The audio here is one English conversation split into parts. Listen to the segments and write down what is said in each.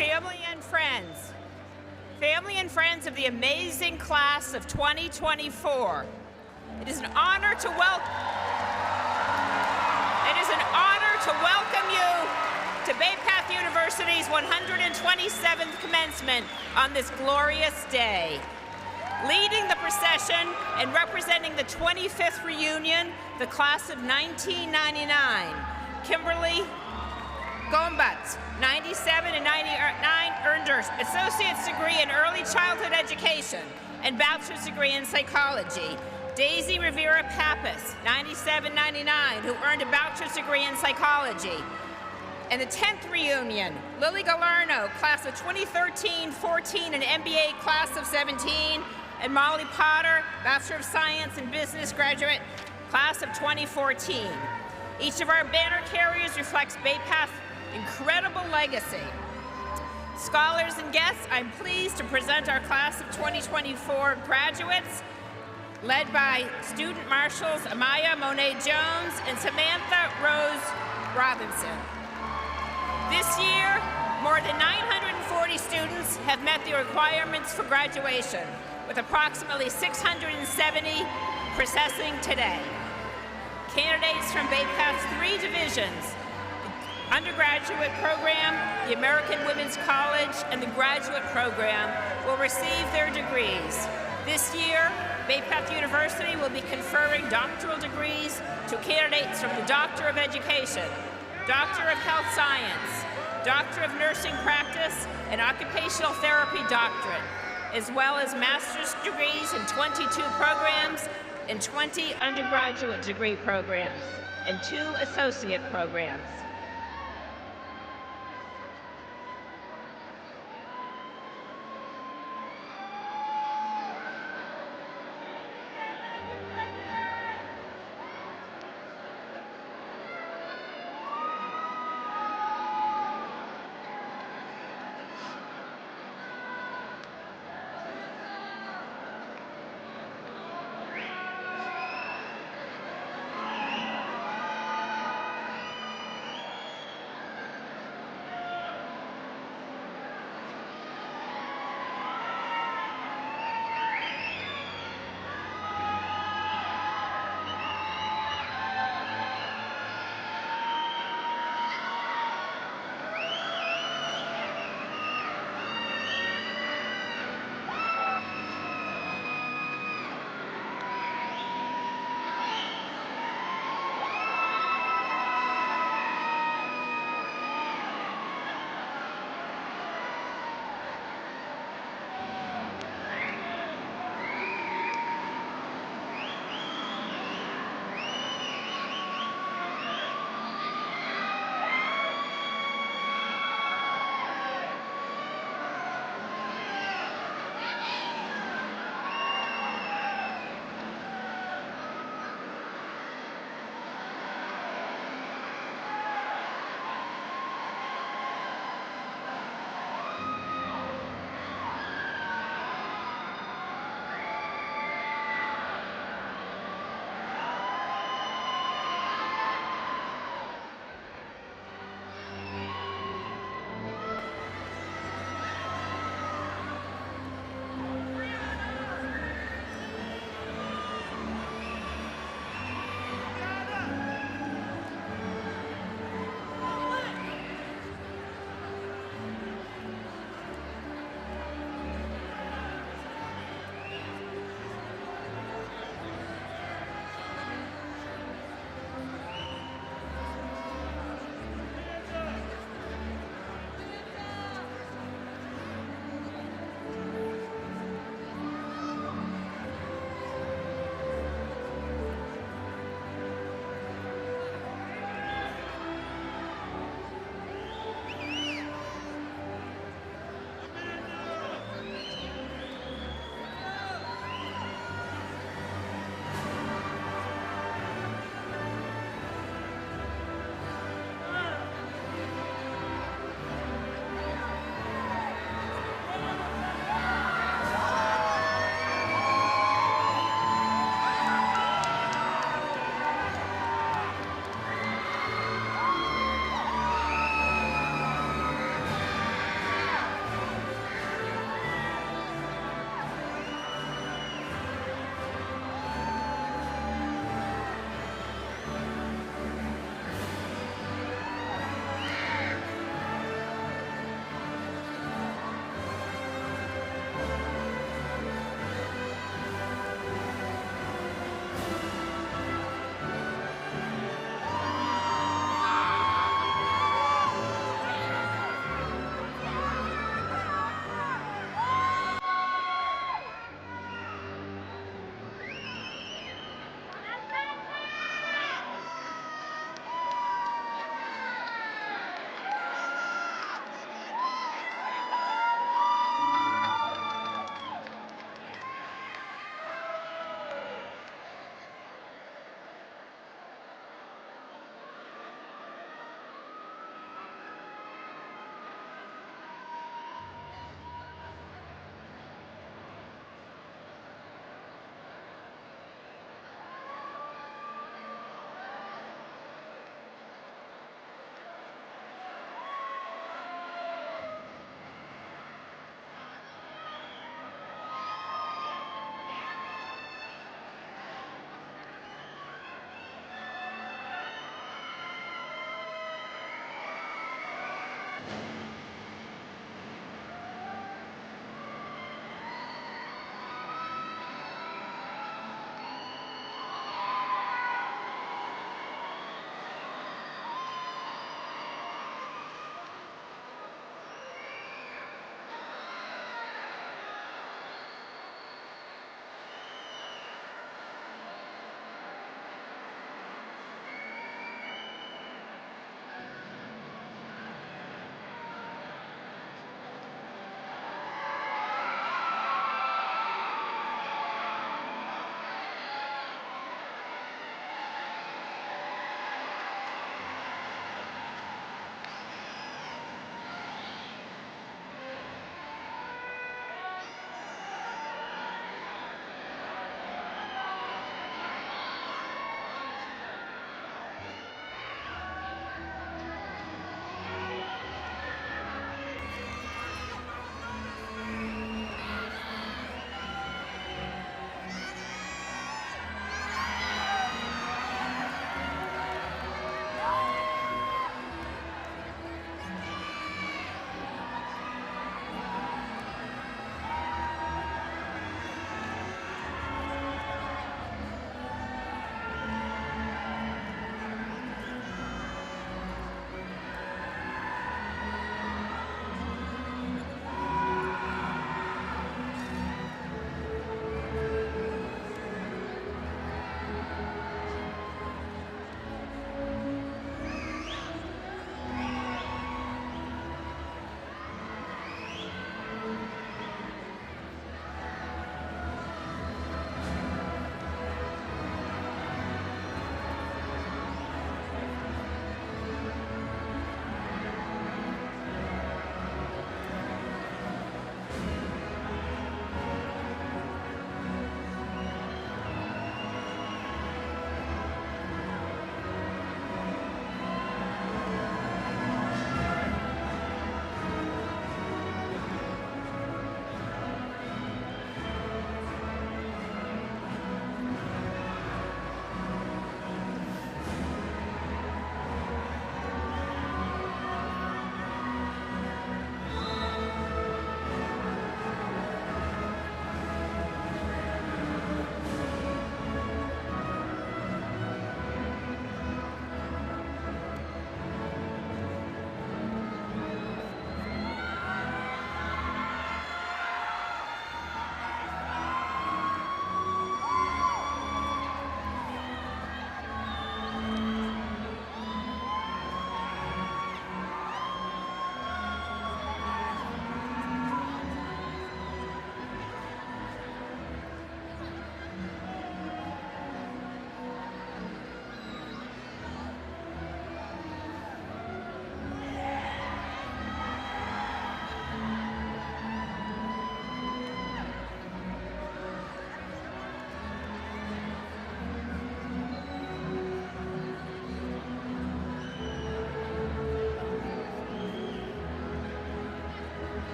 Family and friends of the amazing class of 2024. It is an honor to welcome you to Bay Path University's 127th commencement on this glorious day. Leading the procession and representing the 25th reunion, the class of 1999, Kimberly Gombatz, 97 and 99, earned her associate's degree in early childhood education and bachelor's degree in psychology. Daisy Rivera Pappas, 97-99, who earned a bachelor's degree in psychology. And the 10th reunion, Lily Galarno, class of 2013-14, and MBA class of 17, and Molly Potter, Bachelor of Science in Business graduate, class of 2014. Each of our banner carriers reflects Bay Path's incredible legacy. Scholars and guests, I'm pleased to present our class of 2024 graduates, led by student marshals Amaya Monet-Jones and Samantha Rose Robinson. This year, more than 940 students have met the requirements for graduation, with approximately 670 processing today. Candidates from Bay Path's 3 divisions, the undergraduate program, the American Women's College, and the graduate program will receive their degrees. This year, Bay Path University will be conferring doctoral degrees to candidates from the Doctor of Education, Doctor of Health Science, Doctor of Nursing Practice, and Occupational Therapy Doctorate, as well as master's degrees in 22 programs and 20 undergraduate degree programs and 2 associate programs.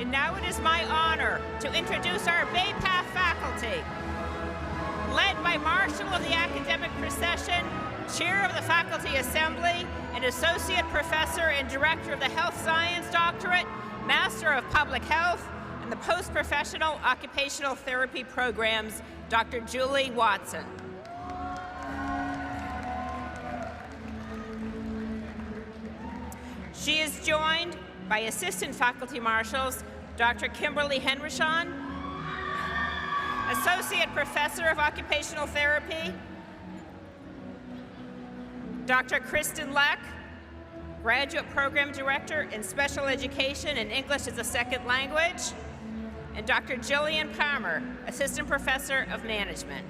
And now it is my honor to introduce our Bay Path faculty. Led by Marshal of the Academic Procession, Chair of the Faculty Assembly, and Associate Professor and Director of the Health Science Doctorate, Master of Public Health, and the Post-Professional Occupational Therapy Programs, Dr. Julie Watson. She is joined by Assistant Faculty Marshals, Dr. Kimberly Henrichon, Associate Professor of Occupational Therapy, Dr. Kristen Leck, Graduate Program Director in Special Education and English as a Second Language, and Dr. Jillian Palmer, Assistant Professor of Management.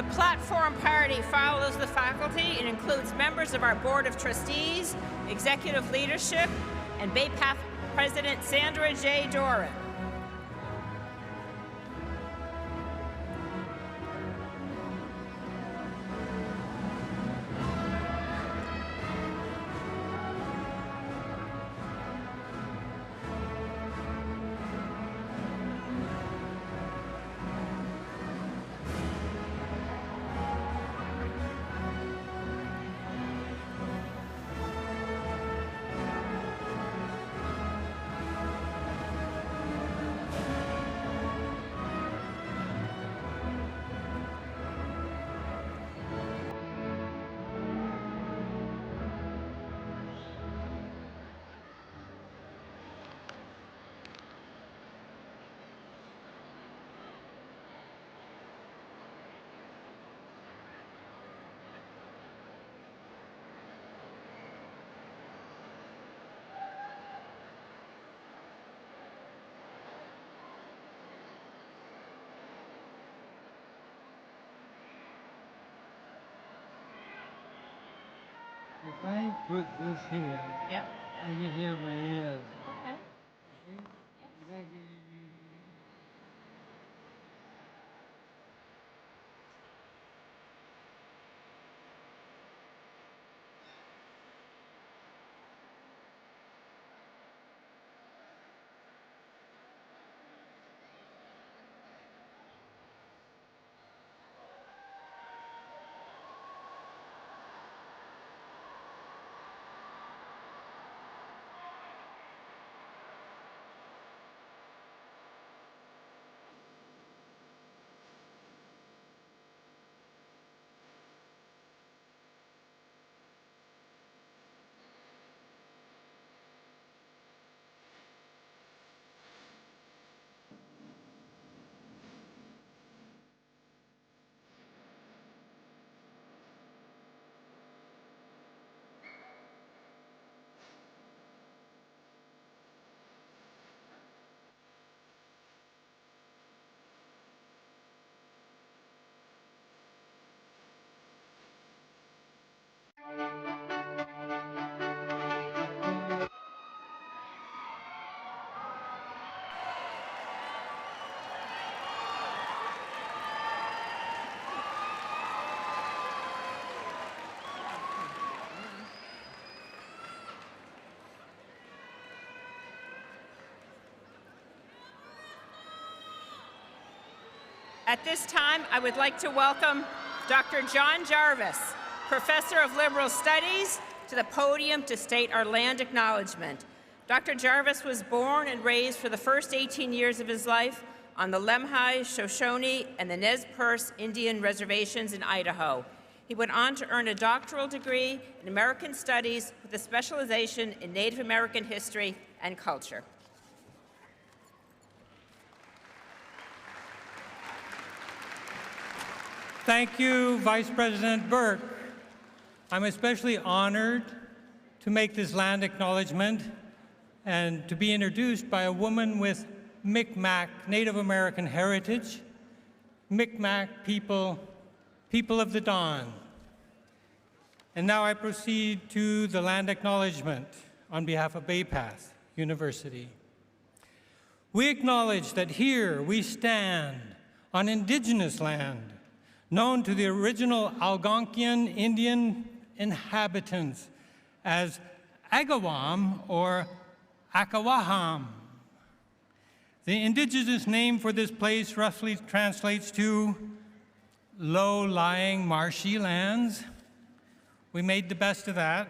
The platform party follows the faculty and includes members of our Board of Trustees, executive leadership, and Bay Path President Sandra J. Doran. If I put this here, Yep. I can hear my ears. Okay. Okay? At this time, I would like to welcome Dr. John Jarvis, Professor of Liberal Studies, to the podium to state our land acknowledgement. Dr. Jarvis was born and raised for the first 18 years of his life on the Lemhi, Shoshone, and the Nez Perce Indian reservations in Idaho. He went on to earn a doctoral degree in American Studies with a specialization in Native American history and culture. Thank you, Vice President Burke. I'm especially honored to make this land acknowledgement and to be introduced by a woman with Mi'kmaq Native American heritage, Mi'kmaq people of the dawn. And now I proceed to the land acknowledgement on behalf of Bay Path University. We acknowledge that here we stand on indigenous land known to the original Algonquian Indian inhabitants as Agawam or Akawaham. The indigenous name for this place roughly translates to low-lying marshy lands. We made the best of that.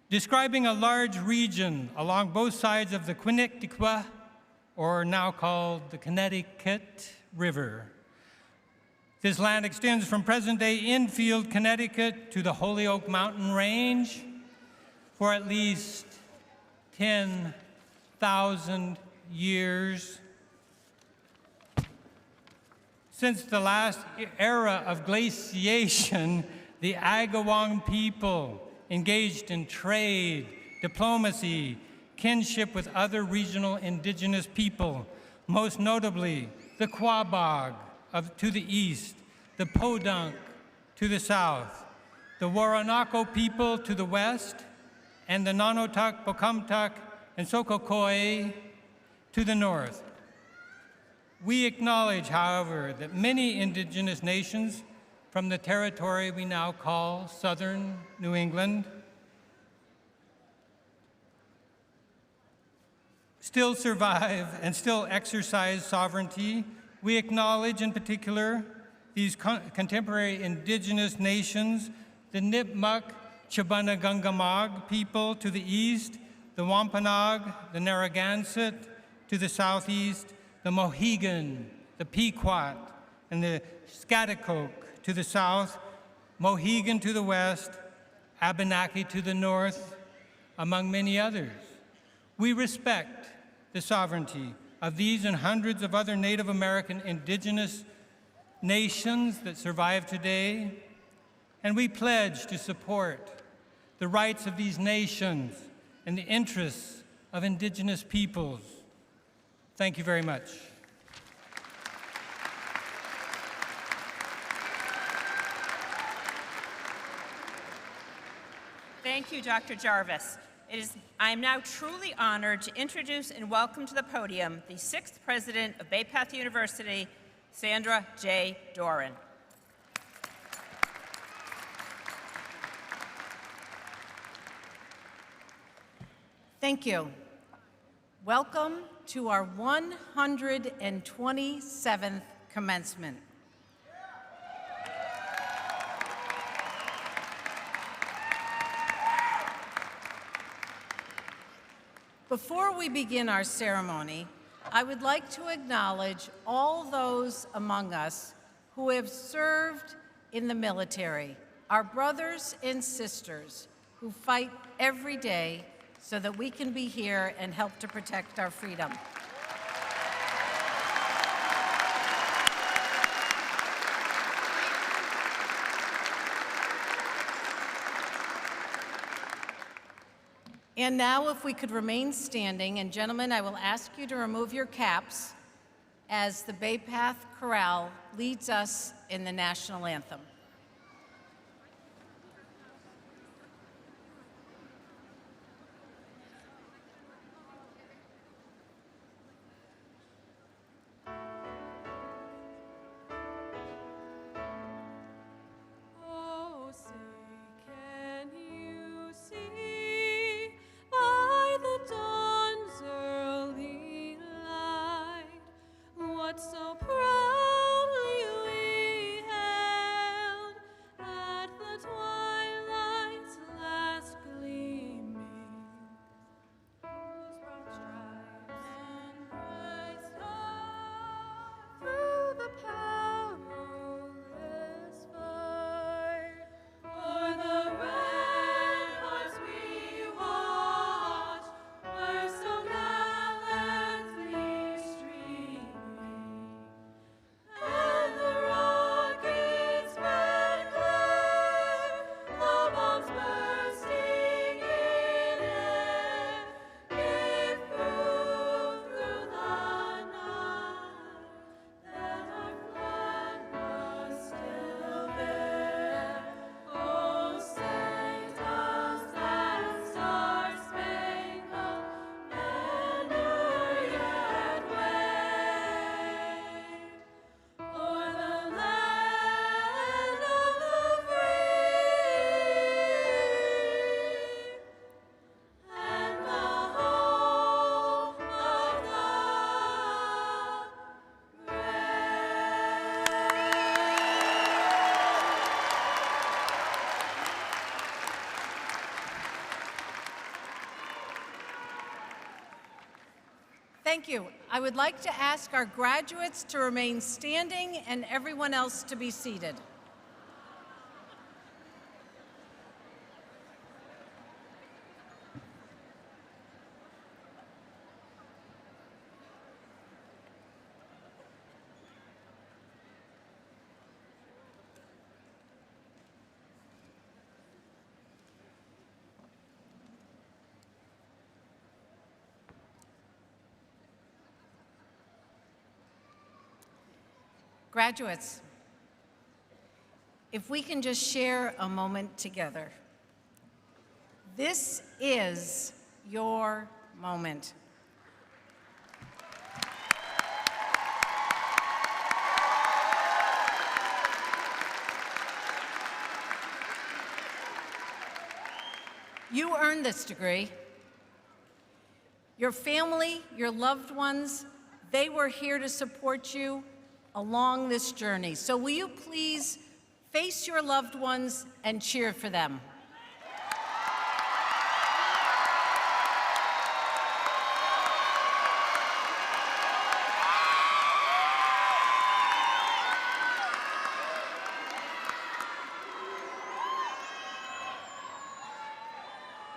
Describing a large region along both sides of the Quinnipiac, or now called the Connecticut River. This land extends from present-day Enfield, Connecticut to the Holyoke Mountain Range for at least 10,000 years. Since the last era of glaciation, the Agawam people engaged in trade, diplomacy, kinship with other regional indigenous people, most notably the Quabog to the east, the Podunk to the south, the Waranaco people to the west, and the Nonotuck, Pocumtuck, and Sokokoe to the north. We acknowledge, however, that many indigenous nations from the territory we now call southern New England still survive and still exercise sovereignty. We acknowledge in particular these contemporary indigenous nations, the Nipmuc Chibunagungumag people to the east, the Wampanoag, the Narragansett to the southeast, the Mohegan, the Pequot, and the Schaghticoke to the south, Mohegan to the west, Abenaki to the north, among many others. We respect the sovereignty of these and hundreds of other Native American indigenous nations that survive today, and we pledge to support the rights of these nations and the interests of indigenous peoples. Thank you very much. Thank you, Dr. Jarvis. I am now truly honored to introduce and welcome to the podium the 6th President of Bay Path University, Sandra J. Doran. Thank you. Welcome to our 127th commencement. Before we begin our ceremony, I would like to acknowledge all those among us who have served in the military, our brothers and sisters who fight every day so that we can be here and help to protect our freedom. And now, if we could remain standing, and gentlemen, I will ask you to remove your caps as the Bay Path Chorale leads us in the national anthem. So proud Thank you. I would like to ask our graduates to remain standing and everyone else to be seated. Graduates, if we can just share a moment together. This is your moment. You earned this degree. Your family, your loved ones, they were here to support you along this journey. So will you please face your loved ones and cheer for them?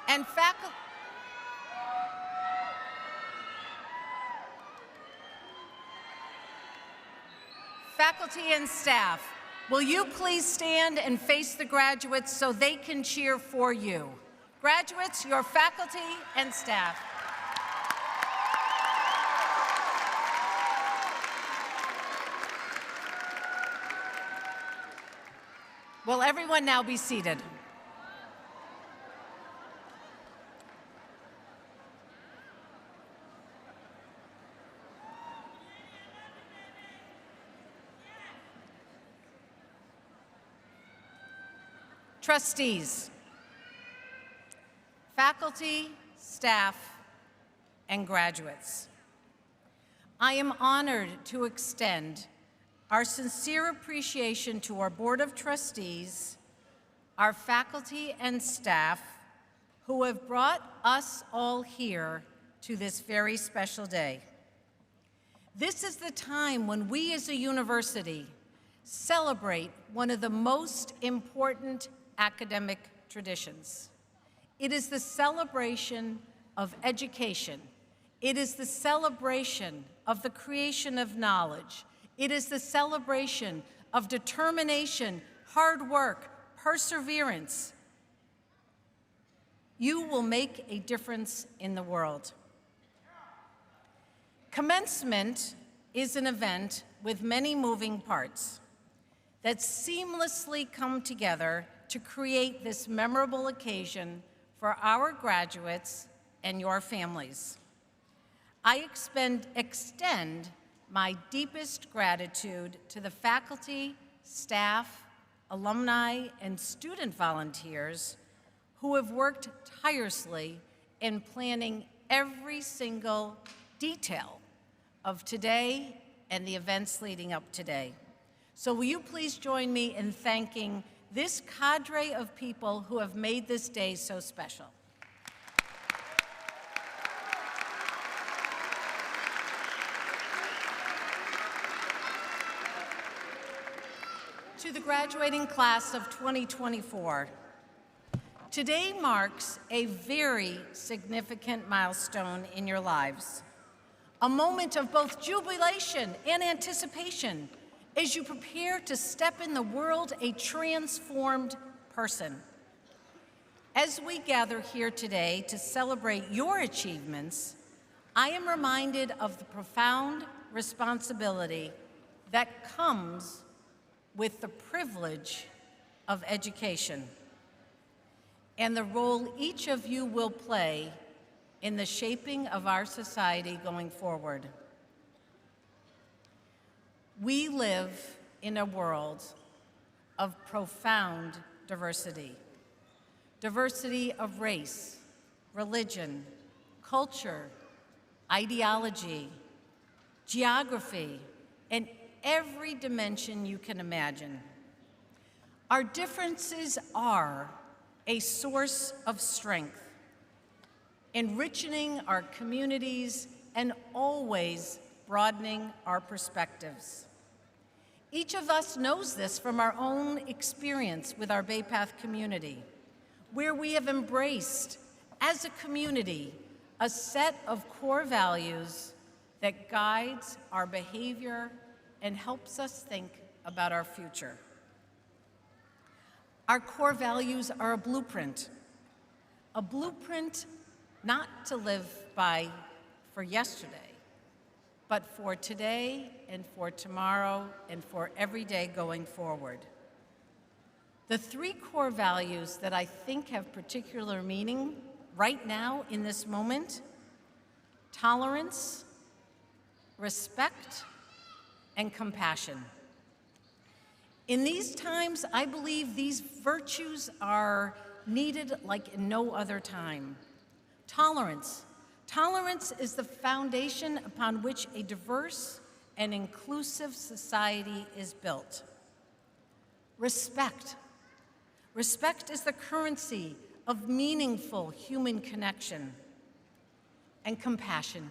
And faculty and staff, will you please stand and face the graduates so they can cheer for you? Graduates, your faculty and staff. Will everyone now be seated? Trustees, faculty, staff, and graduates, I am honored to extend our sincere appreciation to our Board of Trustees, our faculty and staff who have brought us all here to this very special day. This is the time when we as a university celebrate one of the most important academic traditions. It is the celebration of education. It is the celebration of the creation of knowledge. It is the celebration of determination, hard work, perseverance. You will make a difference in the world. Commencement is an event with many moving parts that seamlessly come together to create this memorable occasion for our graduates and your families. I extend my deepest gratitude to the faculty, staff, alumni, and student volunteers who have worked tirelessly in planning every single detail of today and the events leading up today. So will you please join me in thanking this cadre of people who have made this day so special. To the graduating class of 2024, today marks a very significant milestone in your lives, a moment of both jubilation and anticipation as you prepare to step in the world a transformed person. As we gather here today to celebrate your achievements, I am reminded of the profound responsibility that comes with the privilege of education and the role each of you will play in the shaping of our society going forward. We live in a world of profound diversity. Diversity of race, religion, culture, ideology, geography, and every dimension you can imagine. Our differences are a source of strength, enriching our communities and always broadening our perspectives. Each of us knows this from our own experience with our Bay Path community, where we have embraced, as a community, a set of core values that guides our behavior and helps us think about our future. Our core values are a blueprint not to live by for yesterday, but for today and for tomorrow and for every day going forward. The three core values that I think have particular meaning right now in this moment: tolerance, respect, and compassion. In these times, I believe these virtues are needed like in no other time. Tolerance. Tolerance is the foundation upon which a diverse and inclusive society is built. Respect. Respect is the currency of meaningful human connection. And compassion.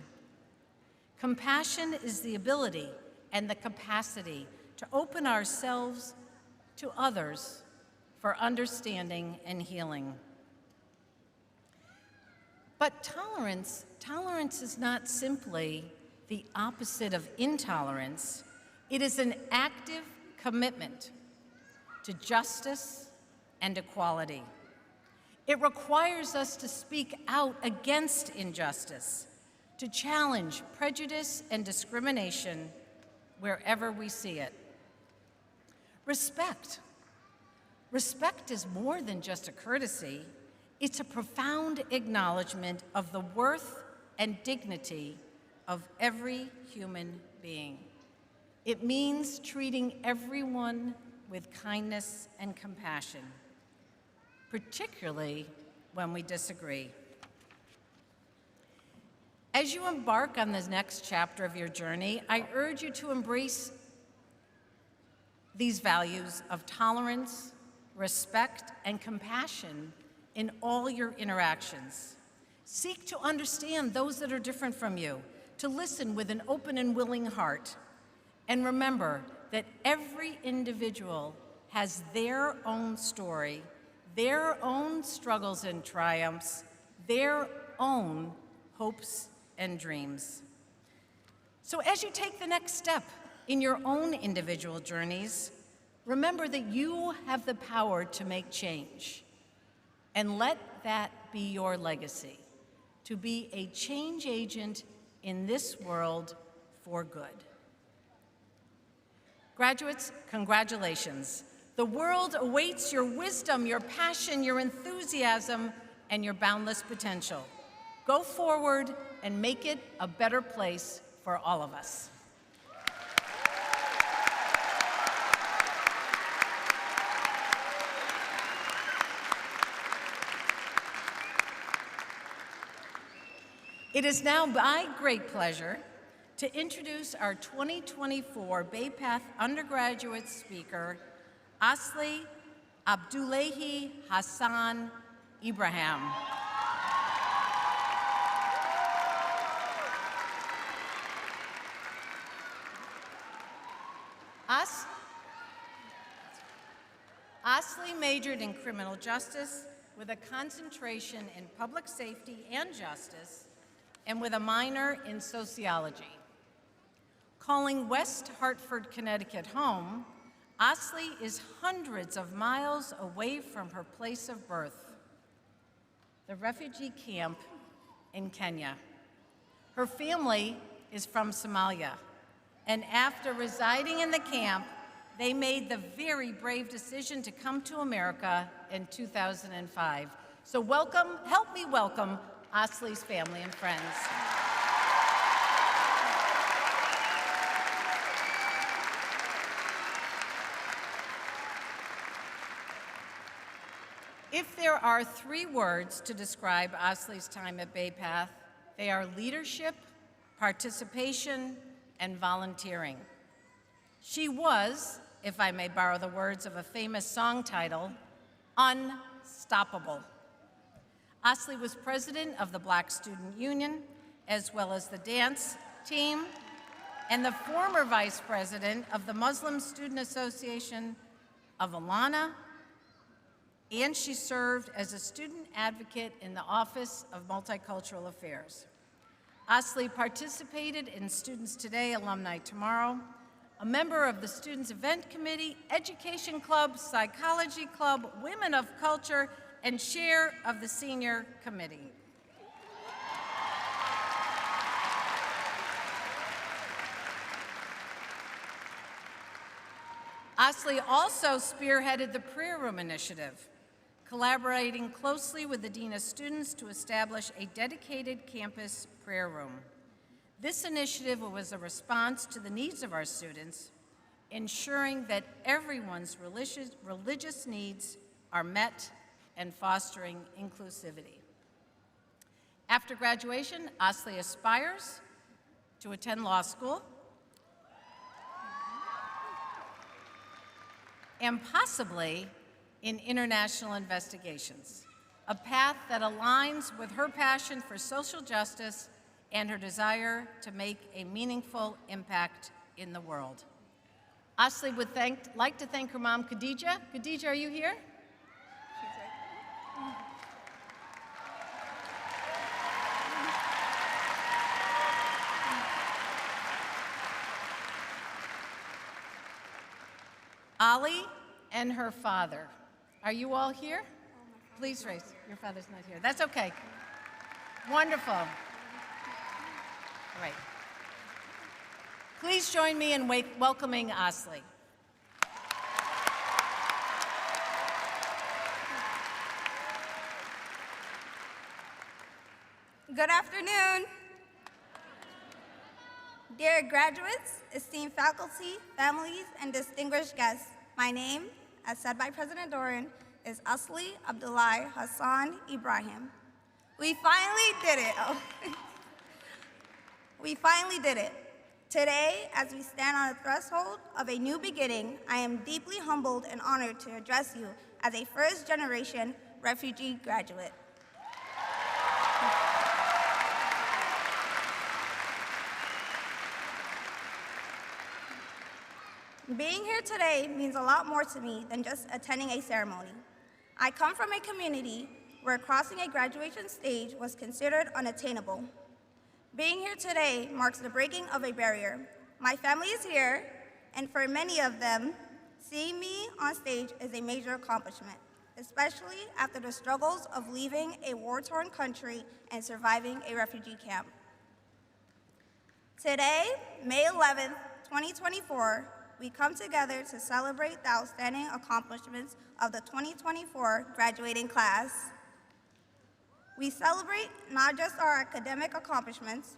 Compassion is the ability and the capacity to open ourselves to others for understanding and healing. But tolerance is not simply the opposite of intolerance. It is an active commitment to justice and equality. It requires us to speak out against injustice, to challenge prejudice and discrimination wherever we see it. Respect. Respect is more than just a courtesy. It's a profound acknowledgement of the worth and dignity of every human being. It means treating everyone with kindness and compassion, particularly when we disagree. As you embark on this next chapter of your journey, I urge you to embrace these values of tolerance, respect, and compassion in all your interactions. Seek to understand those that are different from you, to listen with an open and willing heart. And remember that every individual has their own story, their own struggles and triumphs, their own hopes and dreams. So as you take the next step in your own individual journeys, remember that you have the power to make change. And let that be your legacy, to be a change agent in this world for good. Graduates, congratulations. The world awaits your wisdom, your passion, your enthusiasm, and your boundless potential. Go forward and make it a better place for all of us. It is now my great pleasure to introduce our 2024 Bay Path undergraduate speaker, Asli Abdullahi Hassan Ibrahim. Asli majored in criminal justice with a concentration in public safety and justice, and with a minor in sociology. Calling West Hartford, Connecticut home, Asli is hundreds of miles away from her place of birth, the refugee camp in Kenya. Her family is from Somalia, and after residing in the camp, they made the very brave decision to come to America in 2005. So help me welcome Asli's family and friends. If there are three words to describe Asli's time at Bay Path, they are leadership, participation, and volunteering. She was, if I may borrow the words of a famous song title, unstoppable. Asli was president of the Black Student Union as well as the dance team, and the former vice president of the Muslim Student Association of Alumni, and she served as a student advocate in the Office of Multicultural Affairs. Asli participated in Students Today, Alumni Tomorrow, a member of the Students Event Committee, Education Club, Psychology Club, Women of Culture, and chair of the Senior Committee. Asli also spearheaded the Prayer Room Initiative, collaborating closely with the Dean of Students to establish a dedicated campus prayer room. This initiative was a response to the needs of our students, ensuring that everyone's religious needs are met and fostering inclusivity. After graduation, Asli aspires to attend law school and possibly in international investigations, a path that aligns with her passion for social justice and her desire to make a meaningful impact in the world. Asli would like to thank her mom, Khadija. Khadija, are you here? Ali and her father. Are you all here? Please raise. Your father's not here. That's okay. Wonderful. All right. Please join me in welcoming Asli. Good afternoon. Dear graduates, esteemed faculty, families, and distinguished guests, my name, as said by President Doran, is Asli Abdullahi Hassan Ibrahim. We finally did it. Oh. We finally did it. Today, as we stand on the threshold of a new beginning, I am deeply humbled and honored to address you as a first-generation refugee graduate. Being here today means a lot more to me than just attending a ceremony. I come from a community where crossing a graduation stage was considered unattainable. Being here today marks the breaking of a barrier. My family is here, and for many of them, seeing me on stage is a major accomplishment, especially after the struggles of leaving a war-torn country and surviving a refugee camp. Today, May 11th, 2024, we come together to celebrate the outstanding accomplishments of the 2024 graduating class. We celebrate not just our academic accomplishments,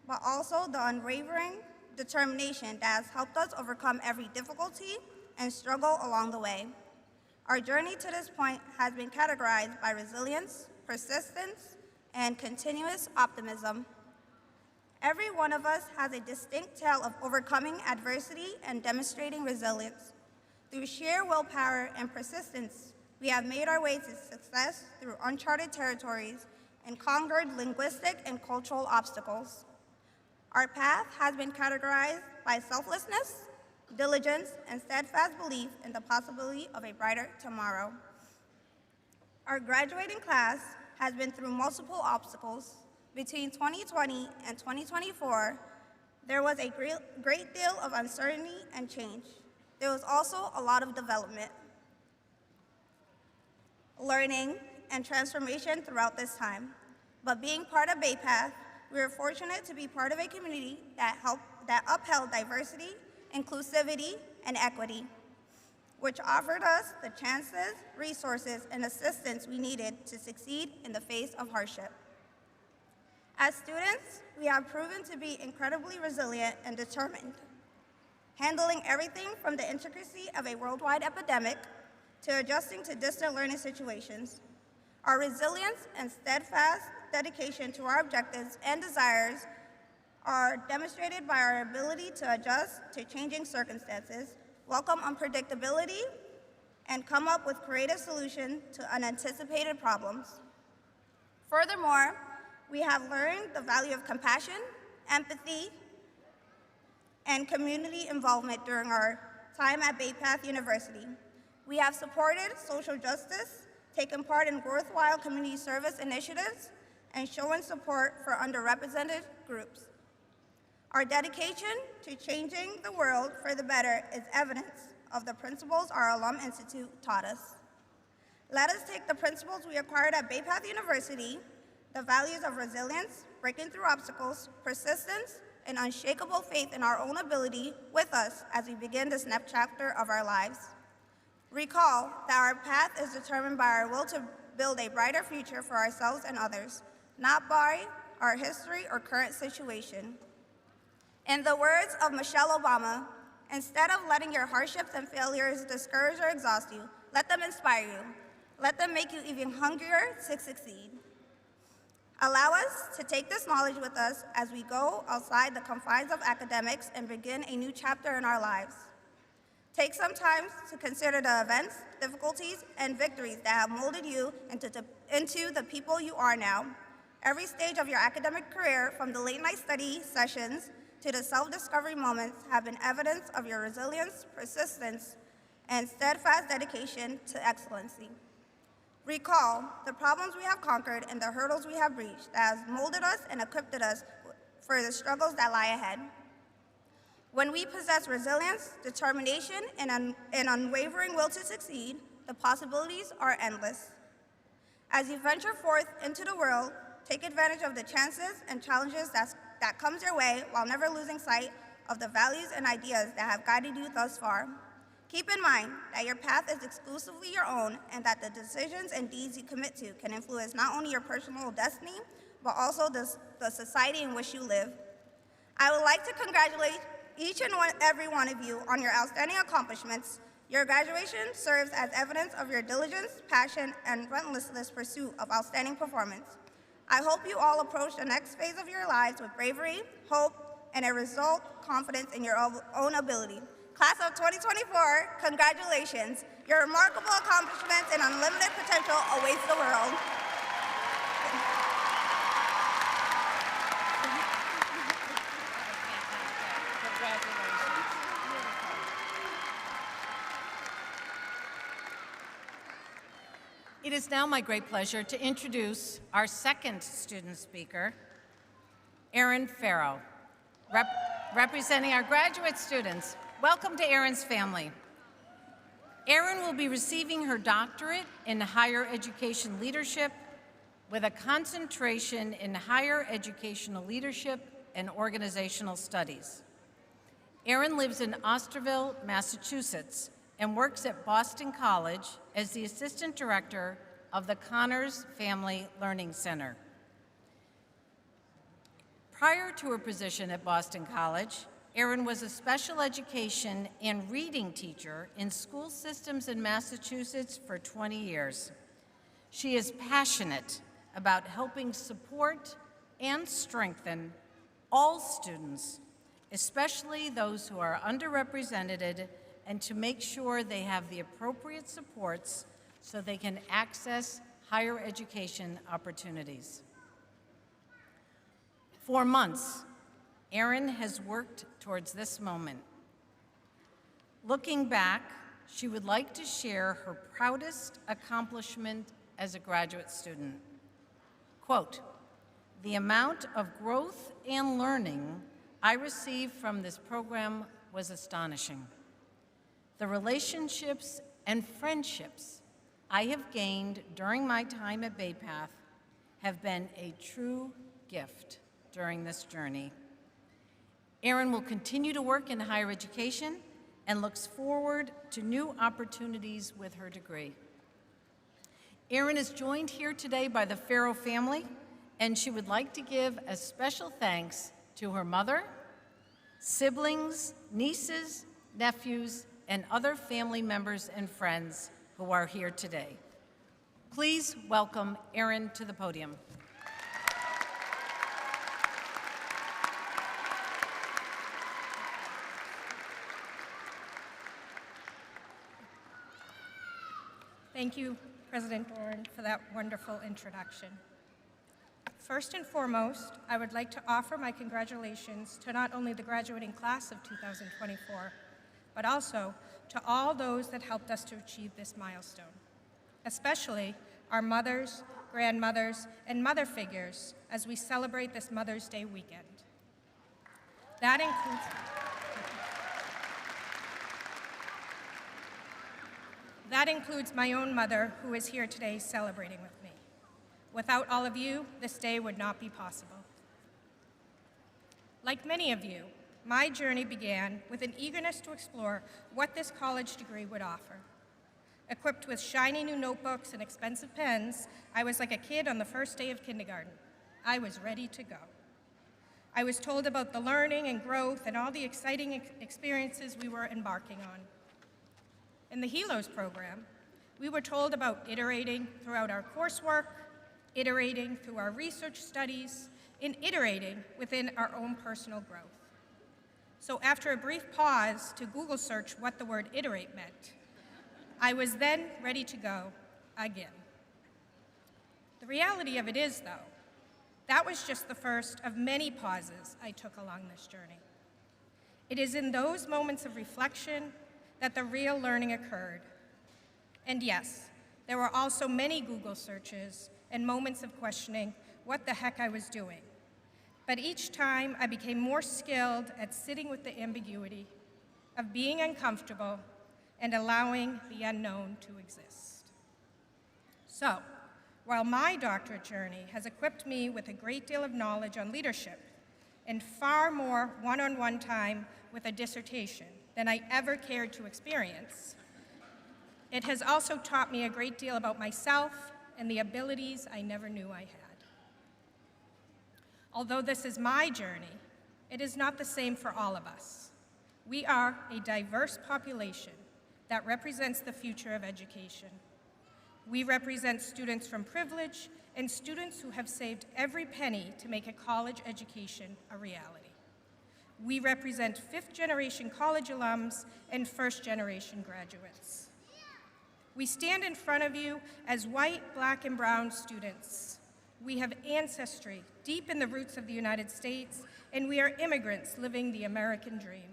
but also the unwavering determination that has helped us overcome every difficulty and struggle along the way. Our journey to this point has been categorized by resilience, persistence, and continuous optimism. Every one of us has a distinct tale of overcoming adversity and demonstrating resilience. Through sheer willpower and persistence, we have made our way to success through uncharted territories and conquered linguistic and cultural obstacles. Our path has been categorized by selflessness, diligence, and steadfast belief in the possibility of a brighter tomorrow. Our graduating class has been through multiple obstacles. Between 2020 and 2024, there was a great deal of uncertainty and change. There was also a lot of development, learning, and transformation throughout this time. But being part of Bay Path, we were fortunate to be part of a community that upheld diversity, inclusivity, and equity, which offered us the chances, resources, and assistance we needed to succeed in the face of hardship. As students, we have proven to be incredibly resilient and determined, handling everything from the intricacy of a worldwide epidemic to adjusting to distant learning situations. Our resilience and steadfast dedication to our objectives and desires are demonstrated by our ability to adjust to changing circumstances, welcome unpredictability, and come up with creative solutions to unanticipated problems. Furthermore, We have learned the value of compassion, empathy, and community involvement during our time at Bay Path University. We have supported social justice, taken part in worthwhile community service initiatives, and shown support for underrepresented groups. Our dedication to changing the world for the better is evidence of the principles our Alum Institute taught us. Let us take the principles we acquired at Bay Path University, the values of resilience, breaking through obstacles, persistence, and unshakable faith in our own ability with us as we begin this next chapter of our lives. Recall that our path is determined by our will to build a brighter future for ourselves and others, not by our history or current situation. In the words of Michelle Obama, instead of letting your hardships and failures discourage or exhaust you, let them inspire you. Let them make you even hungrier to succeed. Allow us to take this knowledge with us as we go outside the confines of academics and begin a new chapter in our lives. Take some time to consider the events, difficulties, and victories that have molded you into the people you are now. Every stage of your academic career, from the late-night study sessions to the self-discovery moments, have been evidence of your resilience, persistence, and steadfast dedication to excellency. Recall the problems we have conquered and the hurdles we have reached that has molded us and equipped us for the struggles that lie ahead. When we possess resilience, determination, and an unwavering will to succeed, the possibilities are endless. As you venture forth into the world, take advantage of the chances and challenges that comes your way while never losing sight of the values and ideas that have guided you thus far. Keep in mind that your path is exclusively your own and that the decisions and deeds you commit to can influence not only your personal destiny, but also the society in which you live. I would like to congratulate each and every one of you on your outstanding accomplishments. Your graduation serves as evidence of your diligence, passion, and relentless pursuit of outstanding performance. I hope you all approach the next phase of your lives with bravery, hope, and a result confidence in your own ability. Class of 2024, congratulations. Your remarkable accomplishments and unlimited potential awaits the world. It is now my great pleasure to introduce our second student speaker, Erin Farrow, representing our graduate students. Welcome to Erin's family. Erin will be receiving her doctorate in higher education leadership with a concentration in higher educational leadership and organizational studies. Erin lives in Osterville, Massachusetts, and works at Boston College as the Assistant Director of the Connors Family Learning Center. Prior to her position at Boston College, Erin was a special education and reading teacher in school systems in Massachusetts for 20 years. She is passionate about helping support and strengthen all students, especially those who are underrepresented, and to make sure they have the appropriate supports so they can access higher education opportunities. For months, Erin has worked towards this moment. Looking back, she would like to share her proudest accomplishment as a graduate student. Quote, "The amount of growth and learning I received from this program was astonishing. The relationships and friendships I have gained during my time at Bay Path have been a true gift during this journey." Erin will continue to work in higher education and looks forward to new opportunities with her degree. Erin is joined here today by the Farrow family, and she would like to give a special thanks to her mother, siblings, nieces, nephews, and other family members and friends who are here today. Please welcome Erin to the podium. Thank you, President Doran, for that wonderful introduction. First and foremost, I would like to offer my congratulations to not only the graduating class of 2024, but also to all those that helped us to achieve this milestone, especially our mothers, grandmothers, and mother figures as we celebrate this Mother's Day weekend. That includes my own mother, who is here today celebrating with me. Without all of you, this day would not be possible. Like many of you, my journey began with an eagerness to explore what this college degree would offer. Equipped with shiny new notebooks and expensive pens, I was like a kid on the first day of kindergarten. I was ready to go. I was told about the learning and growth and all the exciting experiences we were embarking on. In the HELOS program, we were told about iterating throughout our coursework, iterating through our research studies, and iterating within our own personal growth. So after a brief pause to Google search what the word iterate meant, I was then ready to go again. The reality of it is, though, that was just the first of many pauses I took along this journey. It is in those moments of reflection that the real learning occurred. And yes, there were also many Google searches and moments of questioning what the heck I was doing. But each time I became more skilled at sitting with the ambiguity of being uncomfortable and allowing the unknown to exist. So, while my doctorate journey has equipped me with a great deal of knowledge on leadership and far more one-on-one time with a dissertation than I ever cared to experience, it has also taught me a great deal about myself and the abilities I never knew I had. Although this is my journey, it is not the same for all of us. We are a diverse population that represents the future of education. We represent students from privilege and students who have saved every penny to make a college education a reality. We represent fifth-generation college alums and first-generation graduates. We stand in front of you as white, black, and brown students. We have ancestry deep in the roots of the United States, and we are immigrants living the American dream.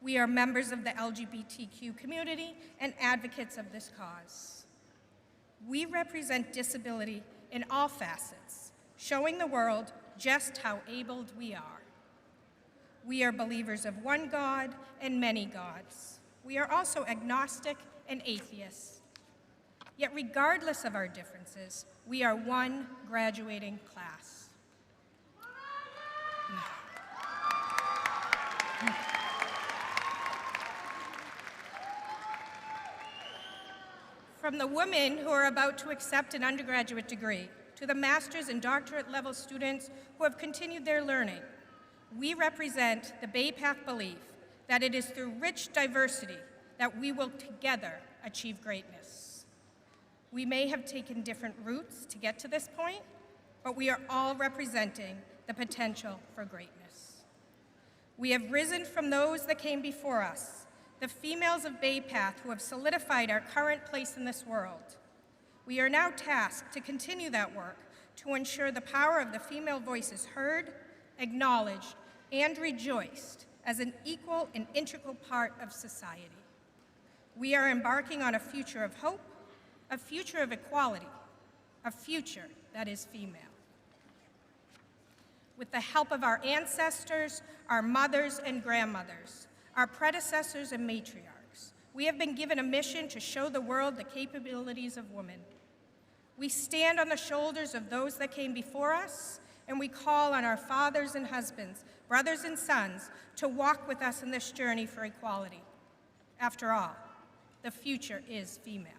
We are members of the LGBTQ community and advocates of this cause. We represent disability in all facets, showing the world just how abled we are. We are believers of one God and many gods. We are also agnostic and atheists. Yet regardless of our differences, we are one graduating class. From the women who are about to accept an undergraduate degree, to the master's and doctorate level students who have continued their learning, we represent the Bay Path belief that it is through rich diversity that we will together achieve greatness. We may have taken different routes to get to this point, but we are all representing the potential for greatness. We have risen from those that came before us, the females of Bay Path who have solidified our current place in this world. We are now tasked to continue that work to ensure the power of the female voice is heard, acknowledged, and rejoiced as an equal and integral part of society. We are embarking on a future of hope, a future of equality, a future that is female. With the help of our ancestors, our mothers and grandmothers, our predecessors and matriarchs, we have been given a mission to show the world the capabilities of women. We stand on the shoulders of those that came before us, and we call on our fathers and husbands, brothers and sons, to walk with us in this journey for equality. After all, the future is female.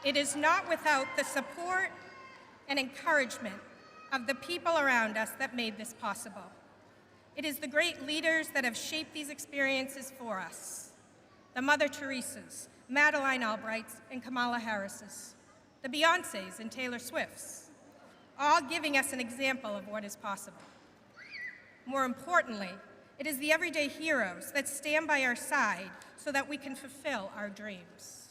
It is not without the support and encouragement of the people around us that made this possible. It is the great leaders that have shaped these experiences for us. The Mother Teresas, Madeleine Albrights, and Kamala Harrises, the Beyoncés and Taylor Swifts, all giving us an example of what is possible. More importantly, It is the everyday heroes that stand by our side so that we can fulfill our dreams.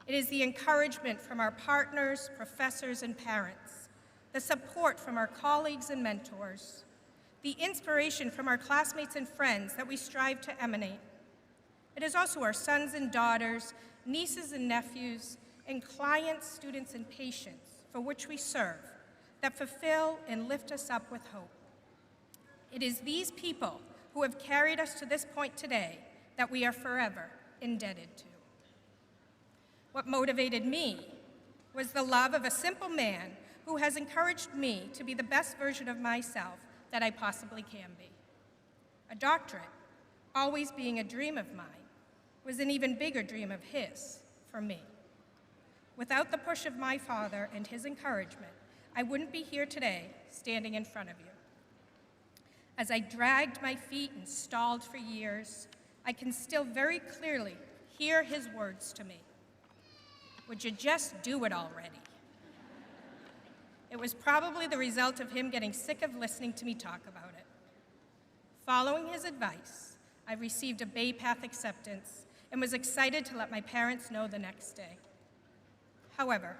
It is the encouragement from our partners, professors, and parents, the support from our colleagues and mentors, the inspiration from our classmates and friends that we strive to emanate. It is also our sons and daughters, nieces and nephews, and clients, students, and patients for which we serve that fulfill and lift us up with hope. It is these people who have carried us to this point today that we are forever indebted to. What motivated me was the love of a simple man who has encouraged me to be the best version of myself that I possibly can be. A doctorate, always being a dream of mine, was an even bigger dream of his for me. Without the push of my father and his encouragement, I wouldn't be here today standing in front of you. As I dragged my feet and stalled for years, I can still very clearly hear his words to me. Would you just do it already? It was probably the result of him getting sick of listening to me talk about it. Following his advice, I received a Bay Path acceptance and was excited to let my parents know the next day. However,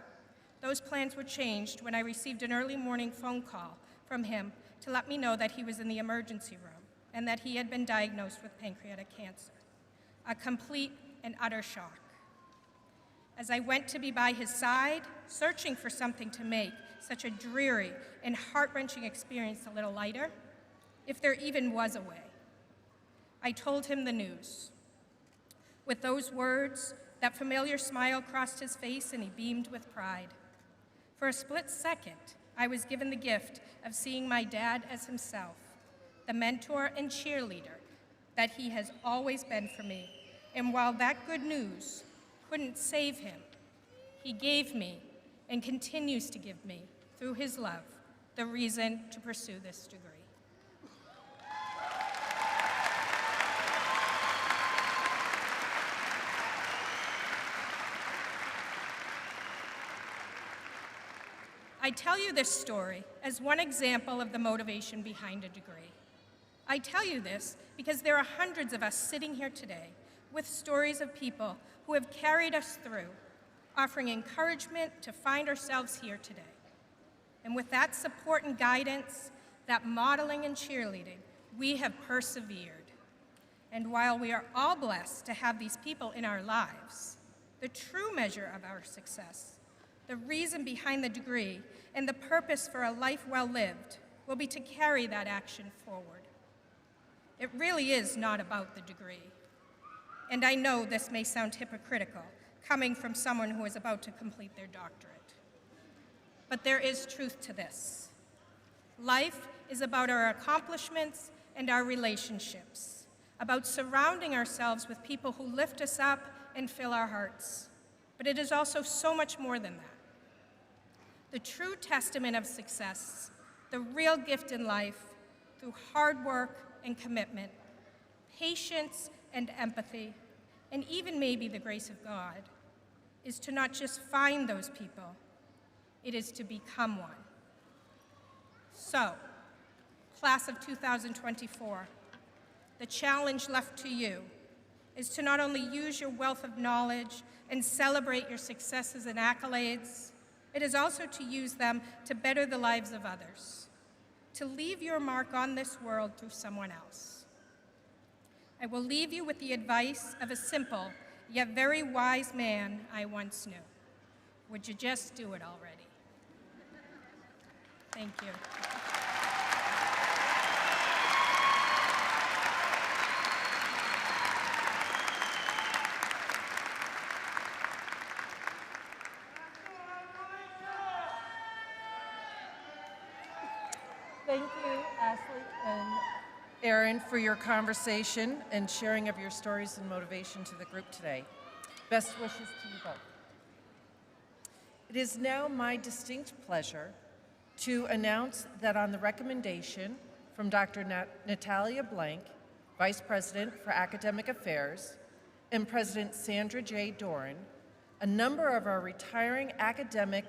those plans were changed when I received an early morning phone call from him to let me know that he was in the emergency room and that he had been diagnosed with pancreatic cancer. A complete and utter shock. As I went to be by his side, searching for something to make such a dreary and heart-wrenching experience a little lighter, if there even was a way, I told him the news. With those words, that familiar smile crossed his face and he beamed with pride. For a split second, I was given the gift of seeing my dad as himself, the mentor and cheerleader that he has always been for me. And while that good news couldn't save him, he gave me and continues to give me, through his love, the reason to pursue this degree. I tell you this story as one example of the motivation behind a degree. I tell you this because there are hundreds of us sitting here today with stories of people who have carried us through, offering encouragement to find ourselves here today. And with that support and guidance, that modeling and cheerleading, we have persevered. And while we are all blessed to have these people in our lives, the true measure of our success, the reason behind the degree, and the purpose for a life well lived will be to carry that action forward. It really is not about the degree. And I know this may sound hypocritical, coming from someone who is about to complete their doctorate. But there is truth to this. Life is about our accomplishments and our relationships, about surrounding ourselves with people who lift us up and fill our hearts. But it is also so much more than that. The true testament of success, the real gift in life, through hard work and commitment, patience and empathy, and even maybe the grace of God, is to not just find those people, it is to become one. So, class of 2024, the challenge left to you is to not only use your wealth of knowledge and celebrate your successes and accolades, it is also to use them to better the lives of others, to leave your mark on this world through someone else. I will leave you with the advice of a simple yet very wise man I once knew. Would you just do it already? Thank you. Thank you, Ashley and Erin, for your conversation and sharing of your stories and motivation to the group today. Best wishes to you both. It is now my distinct pleasure to announce that on the recommendation from Dr. Natalia Blank, Vice President for Academic Affairs, and President Sandra J. Doran, a number of our retiring academic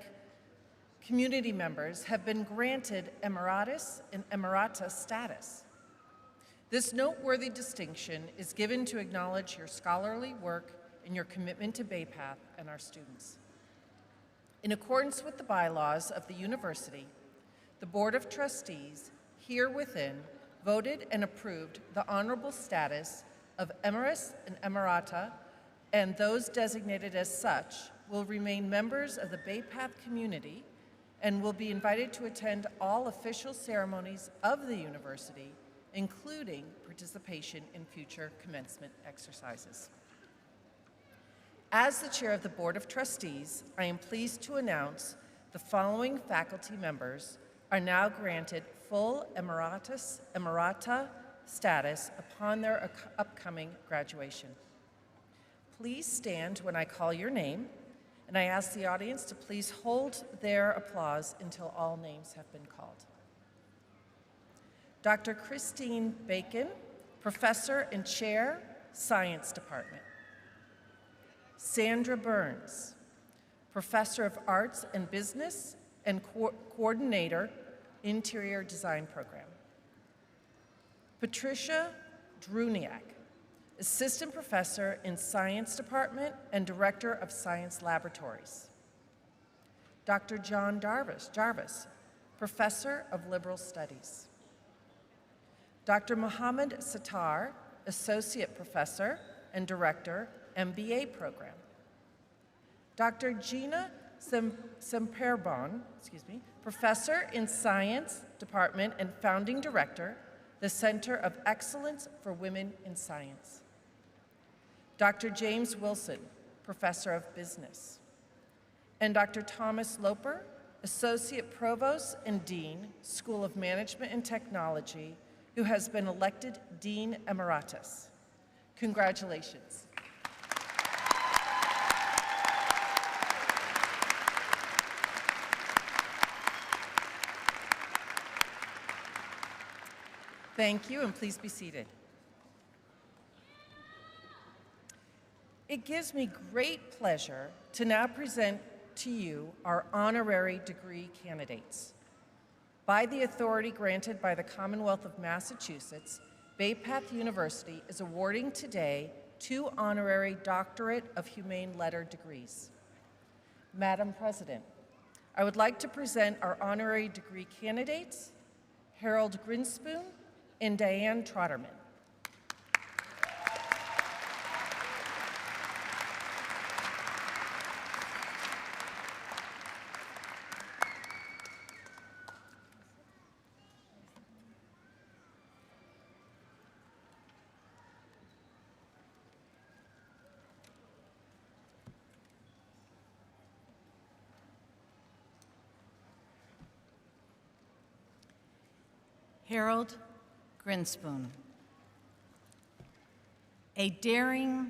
community members have been granted Emeritus and Emerita status. This noteworthy distinction is given to acknowledge your scholarly work and your commitment to Bay Path and our students. In accordance with the bylaws of the university, the Board of Trustees here within voted and approved the honorable status of Emeritus and Emerita, and those designated as such will remain members of the Bay Path community and will be invited to attend all official ceremonies of the university, including participation in future commencement exercises. As the chair of the Board of Trustees, I am pleased to announce the following faculty members are now granted full Emeritus Emerita status upon their upcoming graduation. Please stand when I call your name, and I ask the audience to please hold their applause until all names have been called. Dr. Christine Bacon, Professor and Chair, Science Department. Sandra Burns, Professor of Arts and Business and Coordinator, Interior Design Program. Patricia Druniak, Assistant Professor in Science Department and Director of Science Laboratories. Dr. John Jarvis, Professor of Liberal Studies. Dr. Mohammed Sattar, Associate Professor and Director, MBA Program. Dr. Gina Semperbon, Professor in Science Department and Founding Director, the Center of Excellence for Women in Science. Dr. James Wilson, Professor of Business. And Dr. Thomas Loper, Associate Provost and Dean, School of Management and Technology, who has been elected Dean Emeritus. Congratulations. Thank you, and please be seated. It gives me great pleasure to now present to you our honorary degree candidates. By the authority granted by the Commonwealth of Massachusetts, Bay Path University is awarding today 2 honorary Doctorate of Humane Letter degrees. Madam President, I would like to present our honorary degree candidates, Harold Grinspoon and Diane Trotterman. Harold Grinspoon, a daring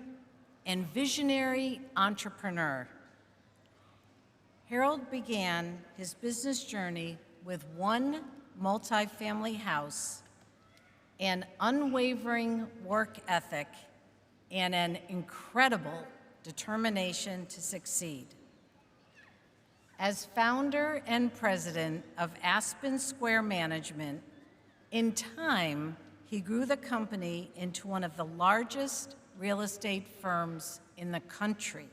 and visionary entrepreneur. Harold began his business journey with one multifamily house, an unwavering work ethic, and an incredible determination to succeed. As founder and president of Aspen Square Management, in time, he grew the company into one of the largest real estate firms in the country.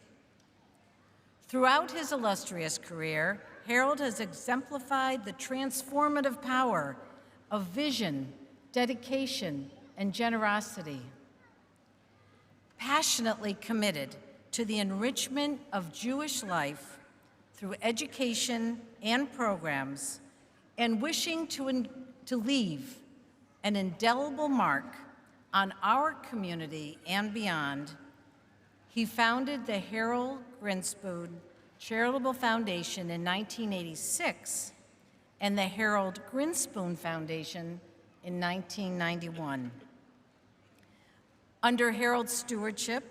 Throughout his illustrious career, Harold has exemplified the transformative power of vision, dedication, and generosity. Passionately committed to the enrichment of Jewish life through education and programs, and wishing to leave an indelible mark on our community and beyond, he founded the Harold Grinspoon Charitable Foundation in 1986 and the Harold Grinspoon Foundation in 1991. Under Harold's stewardship,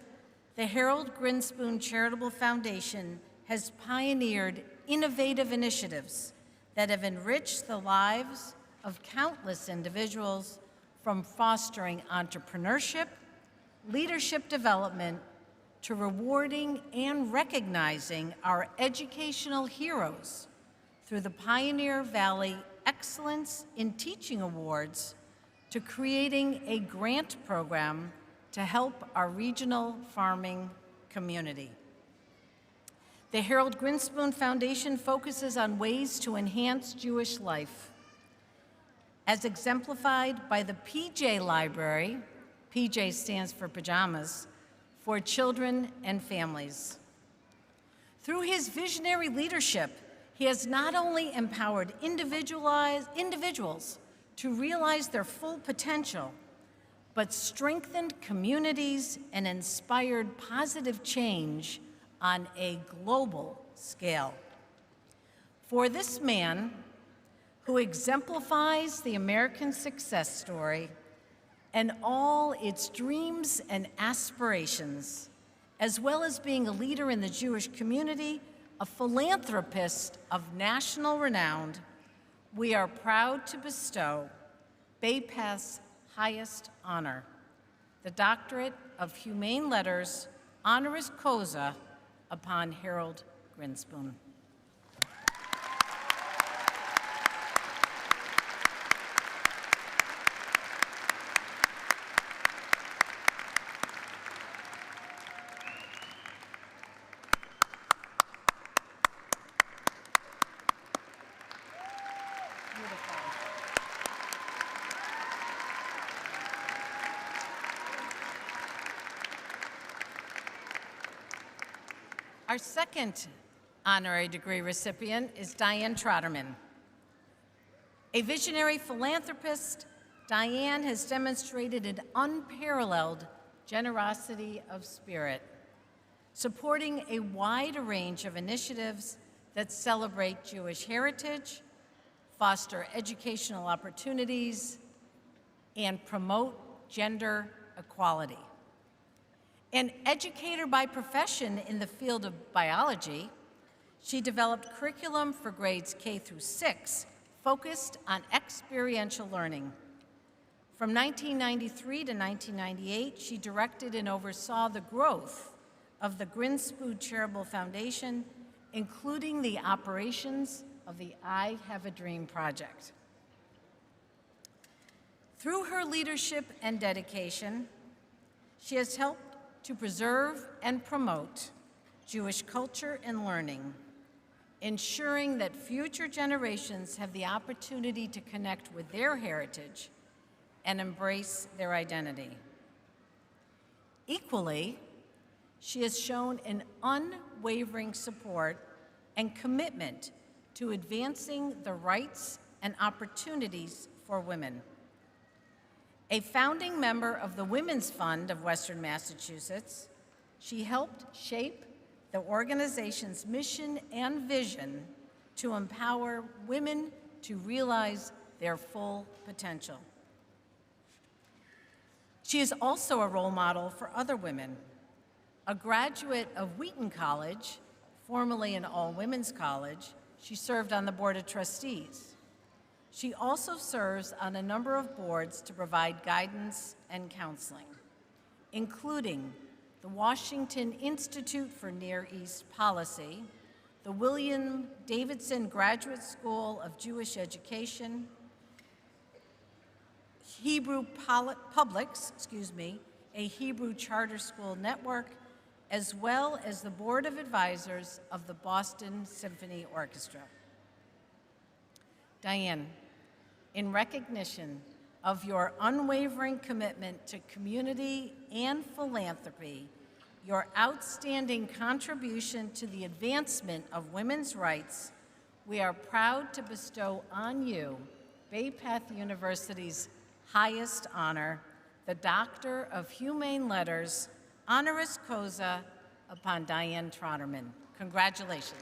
the Harold Grinspoon Charitable Foundation has pioneered innovative initiatives that have enriched the lives of countless individuals, from fostering entrepreneurship, leadership development, to rewarding and recognizing our educational heroes through the Pioneer Valley Excellence in Teaching Awards, to creating a grant program to help our regional farming community. The Harold Grinspoon Foundation focuses on ways to enhance Jewish life, as exemplified by the PJ Library, PJ stands for pajamas, for children and families. Through his visionary leadership, he has not only empowered individuals to realize their full potential, but strengthened communities and inspired positive change on a global scale. For this man, who exemplifies the American success story and all its dreams and aspirations, as well as being a leader in the Jewish community, a philanthropist of national renown, we are proud to bestow Bay Path's highest honor, the Doctorate of Humane Letters, honoris causa, upon Harold Grinspoon. Our second honorary degree recipient is Diane Trotterman. A visionary philanthropist, Diane has demonstrated an unparalleled generosity of spirit, supporting a wide range of initiatives that celebrate Jewish heritage, foster educational opportunities, and promote gender equality. An educator by profession in the field of biology, she developed curriculum for grades K through 6 focused on experiential learning. From 1993 to 1998, she directed and oversaw the growth of the Grinspoon Charitable Foundation, including the operations of the I Have a Dream project. Through her leadership and dedication, she has helped to preserve and promote Jewish culture and learning, ensuring that future generations have the opportunity to connect with their heritage and embrace their identity. Equally, she has shown an unwavering support and commitment to advancing the rights and opportunities for women. A founding member of the Women's Fund of Western Massachusetts, she helped shape the organization's mission and vision to empower women to realize their full potential. She is also a role model for other women. A graduate of Wheaton College, formerly an all-women's college, she served on the Board of Trustees. She also serves on a number of boards to provide guidance and counseling, including the Washington Institute for Near East Policy, the William Davidson Graduate School of Jewish Education, Hebrew Publics, a Hebrew charter school network, as well as the Board of Advisors of the Boston Symphony Orchestra. Diane, in recognition of your unwavering commitment to community and philanthropy, your outstanding contribution to the advancement of women's rights, we are proud to bestow on you Bay Path University's highest honor, the Doctor of Humane Letters, honoris causa, upon Diane Trotterman. Congratulations.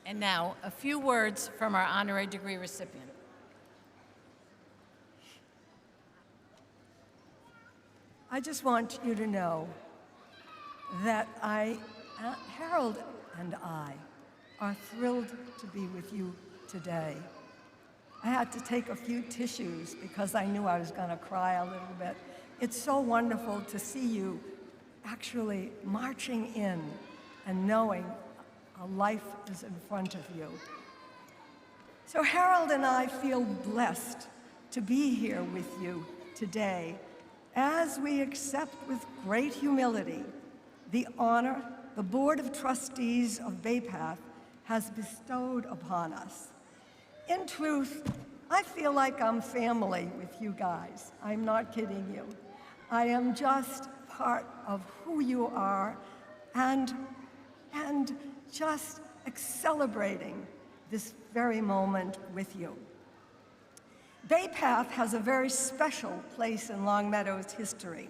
And now, a few words from our honorary degree recipient. I just want you to know that Harold and I are thrilled to be with you today. I had to take a few tissues because I knew I was going to cry a little bit. It's so wonderful to see you actually marching in and knowing a life is in front of you. So Harold and I feel blessed to be here with you today as we accept with great humility the honor the Board of Trustees of Bay Path has bestowed upon us. In truth, I feel like I'm family with you guys. I'm not kidding you. I am just part of who you are and just celebrating this very moment with you. Bay Path has a very special place in Longmeadow's history.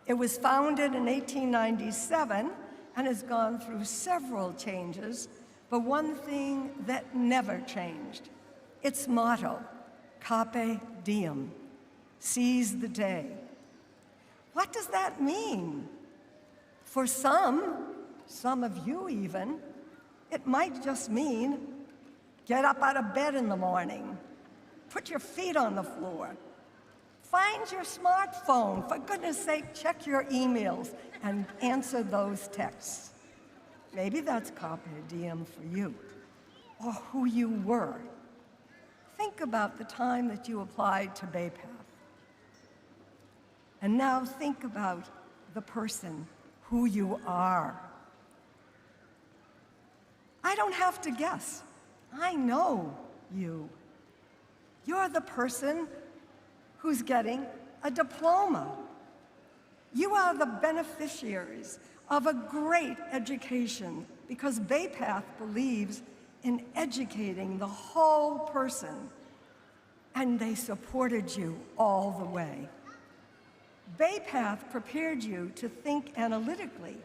It was founded in 1897 and has gone through several changes, but one thing that never changed, its motto, Carpe Diem, seize the day. What does that mean? For some of you even, it might just mean get up out of bed in the morning, put your feet on the floor, find your smartphone, for goodness sake, check your emails and answer those texts. Maybe that's Carpe Diem for you, or who you were. Think about the time that you applied to Bay Path. And now think about the person who you are. I don't have to guess. I know you. You're the person who's getting a diploma. You are the beneficiaries of a great education because Bay Path believes in educating the whole person, and they supported you all the way. Bay Path prepared you to think analytically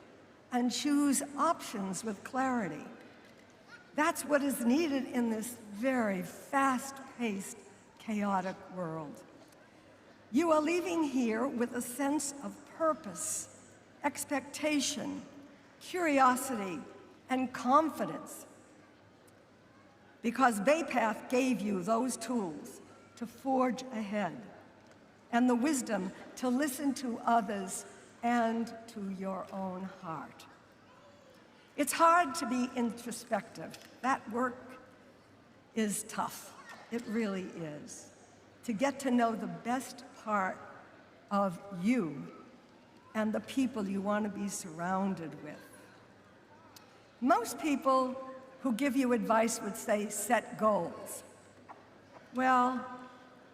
and choose options with clarity. That's what is needed in this very fast-paced, chaotic world. You are leaving here with a sense of purpose, expectation, curiosity, and confidence, because Bay Path gave you those tools to forge ahead and the wisdom to listen to others and to your own heart. It's hard to be introspective. That work is tough. It really is. To get to know the best part of you and the people you want to be surrounded with. Most people who give you advice would say, set goals. Well,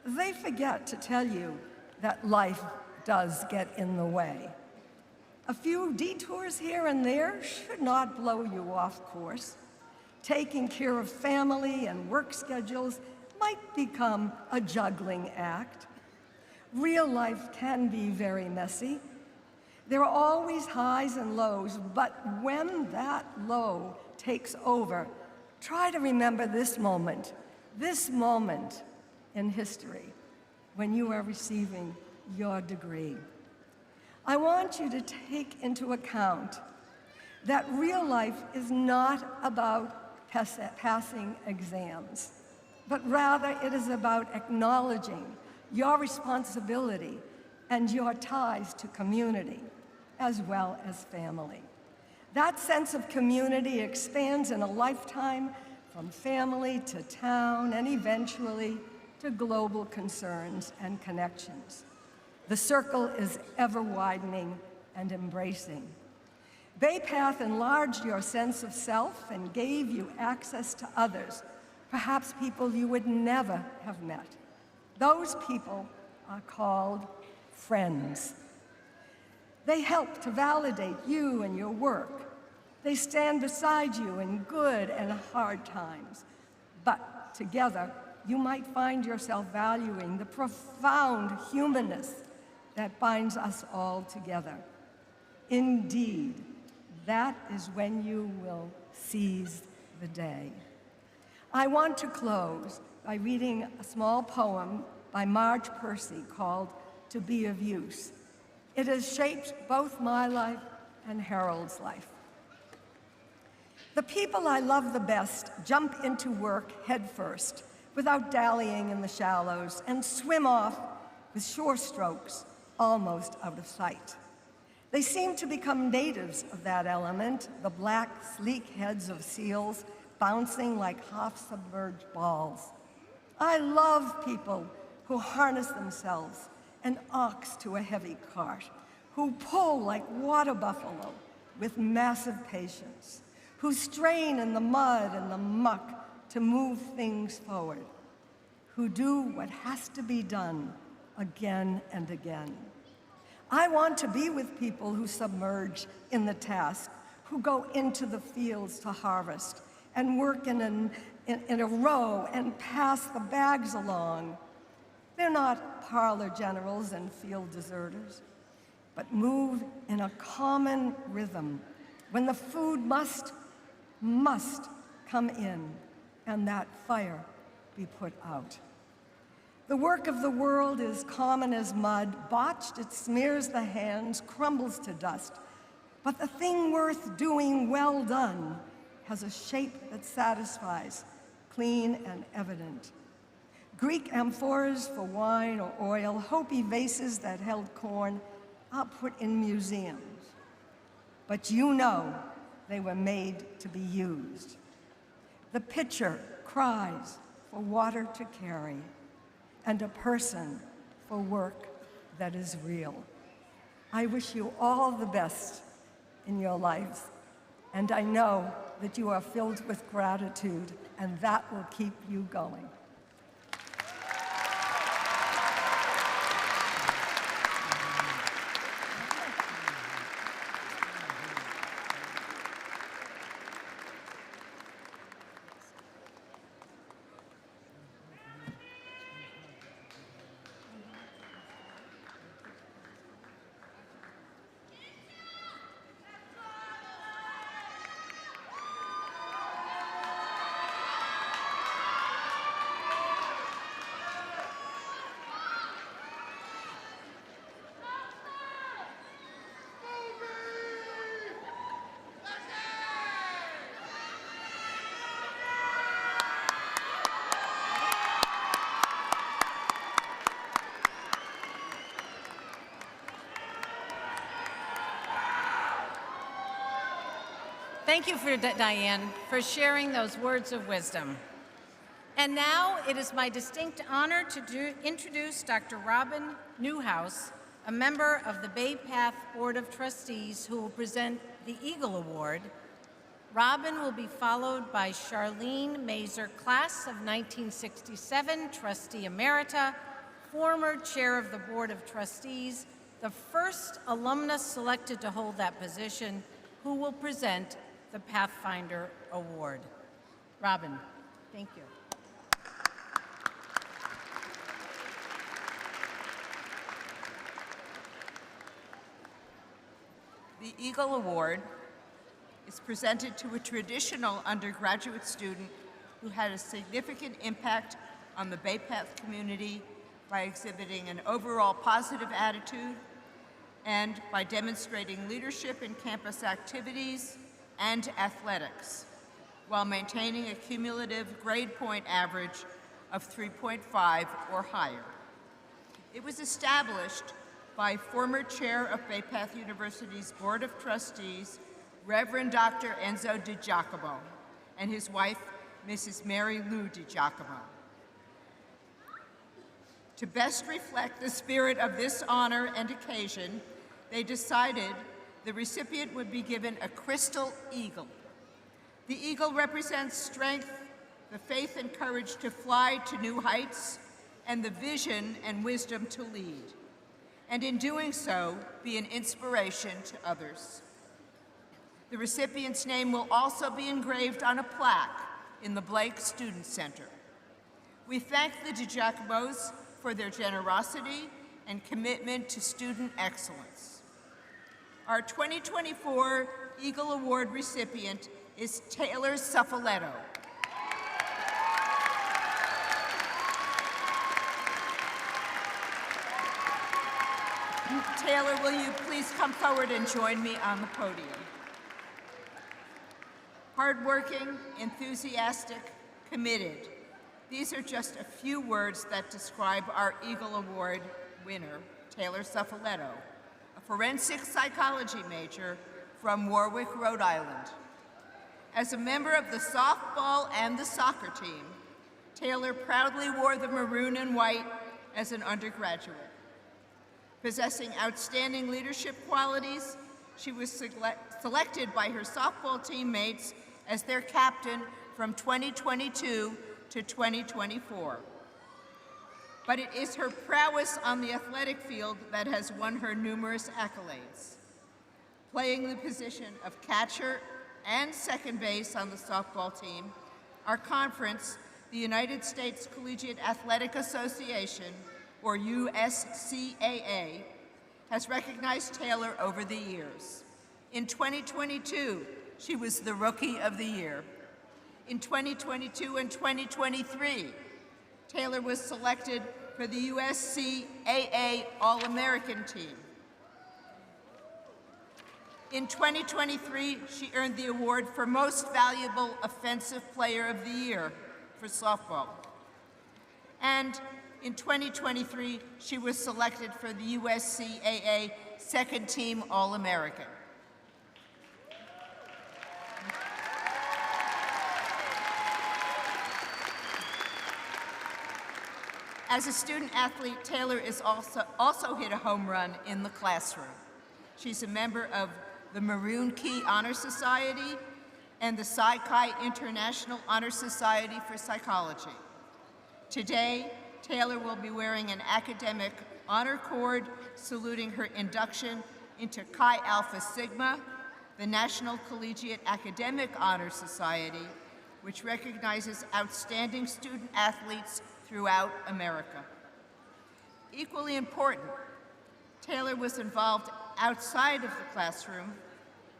they forget to tell you that life does get in the way. A few detours here and there should not blow you off course. Taking care of family and work schedules might become a juggling act. Real life can be very messy. There are always highs and lows, but when that low takes over, try to remember this moment in history when you are receiving your degree. I want you to take into account that real life is not about passing exams, but rather it is about acknowledging your responsibility and your ties to community, as well as family. That sense of community expands in a lifetime from family to town and eventually to global concerns and connections. The circle is ever widening and embracing. Bay Path enlarged your sense of self and gave you access to others, perhaps people you would never have met. Those people are called friends. They help to validate you and your work. They stand beside you in good and hard times. But together, you might find yourself valuing the profound humanness that binds us all together. Indeed, that is when you will seize the day. I want to close by reading a small poem by Marge Percy called To Be of Use. It has shaped both my life and Harold's life. The people I love the best jump into work headfirst, without dallying in the shallows, and swim off with shore strokes almost out of sight. They seem to become natives of that element, the black, sleek heads of seals bouncing like half-submerged balls. I love people who harness themselves, an ox to a heavy cart, who pull like water buffalo with massive patience, who strain in the mud and the muck to move things forward, who do what has to be done again and again. I want to be with people who submerge in the task, who go into the fields to harvest and work in a row and pass the bags along. They're not parlor generals and field deserters, but move in a common rhythm when the food must come in and that fire be put out. The work of the world is common as mud. Botched, it smears the hands, crumbles to dust. But the thing worth doing well done has a shape that satisfies, clean and evident. Greek amphoras for wine or oil, Hopi vases that held corn, are put in museums. But you know they were made to be used. The pitcher cries for water to carry, and a person for work that is real. I wish you all the best in your lives, and I know that you are filled with gratitude, and that will keep you going. Thank you, Diane, for sharing those words of wisdom. And now it is my distinct honor to introduce Dr. Robin Newhouse, a member of the Bay Path Board of Trustees, who will present the Eagle Award. Robin will be followed by Charlene Mazer, class of 1967, trustee emerita, former chair of the Board of Trustees, the first alumnus selected to hold that position, who will present the Pathfinder Award. Robin, thank you. The Eagle Award is presented to a traditional undergraduate student who had a significant impact on the Bay Path community by exhibiting an overall positive attitude and by demonstrating leadership in campus activities and athletics, while maintaining a cumulative grade point average of 3.5 or higher. It was established by former chair of Bay Path University's Board of Trustees, Reverend Dr. Enzo DiGiacomo, and his wife, Mrs. Mary Lou DiGiacomo. To best reflect the spirit of this honor and occasion, they decided the recipient would be given a crystal eagle. The eagle represents strength, the faith and courage to fly to new heights, and the vision and wisdom to lead, and in doing so, be an inspiration to others. The recipient's name will also be engraved on a plaque in the Blake Student Center. We thank the DiGiacomos for their generosity and commitment to student excellence. Our 2024 Eagle Award recipient is Taylor Suffoletto. Taylor, will you please come forward and join me on the podium? Hardworking, enthusiastic, committed. These are just a few words that describe our Eagle Award winner, Taylor Suffoletto, a forensic psychology major from Warwick, Rhode Island. As a member of the softball and the soccer team, Taylor proudly wore the maroon and white as an undergraduate. Possessing outstanding leadership qualities, she was selected by her softball teammates as their captain from 2022 to 2024. But it is her prowess on the athletic field that has won her numerous accolades. Playing the position of catcher and second base on the softball team, our conference, the United States Collegiate Athletic Association, or USCAA, has recognized Taylor over the years. In 2022, she was the Rookie of the Year. In 2022 and 2023, Taylor was selected for the USCAA All-American team. In 2023, she earned the award for Most Valuable Offensive Player of the Year for softball. And in 2023, she was selected for the USCAA Second Team All-American. As a student athlete, Taylor is also hit a home run in the classroom. She's a member of the Maroon Key Honor Society and the Psi Chi International Honor Society for Psychology. Today, Taylor will be wearing an academic honor cord saluting her induction into Chi Alpha Sigma, the National Collegiate Academic Honor Society, which recognizes outstanding student athletes throughout America. Equally important, Taylor was involved outside of the classroom.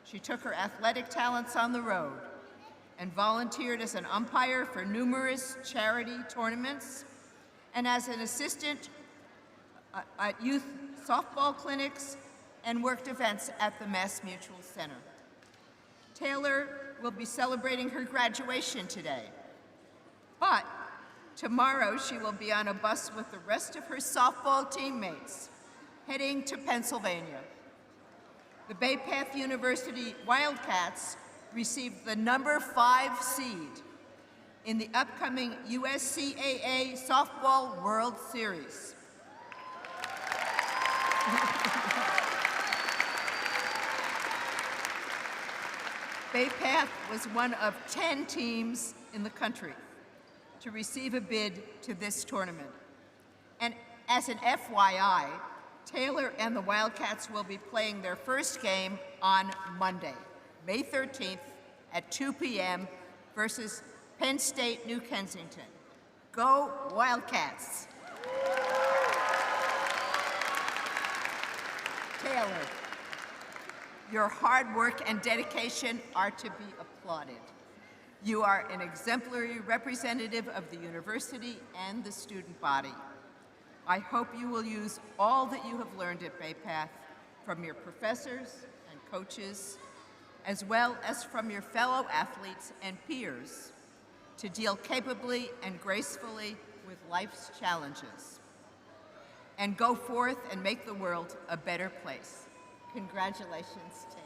She took her athletic talents on the road and volunteered as an umpire for numerous charity tournaments and as an assistant at youth softball clinics and worked events at the Mass Mutual Center. Taylor will be celebrating her graduation today, but tomorrow she will be on a bus with the rest of her softball teammates heading to Pennsylvania. The Bay Path University Wildcats received the number 5 seed in the upcoming USCAA Softball World Series. Bay Path was one of 10 teams in the country to receive a bid to this tournament. And as an FYI, Taylor and the Wildcats will be playing their first game on Monday, May 13th at 2 p.m. versus Penn State, New Kensington. Go Wildcats! Taylor, your hard work and dedication are to be applauded. You are an exemplary representative of the university and the student body. I hope you will use all that you have learned at Bay Path from your professors and coaches, as well as from your fellow athletes and peers, to deal capably and gracefully with life's challenges. And go forth and make the world a better place. Congratulations, Taylor.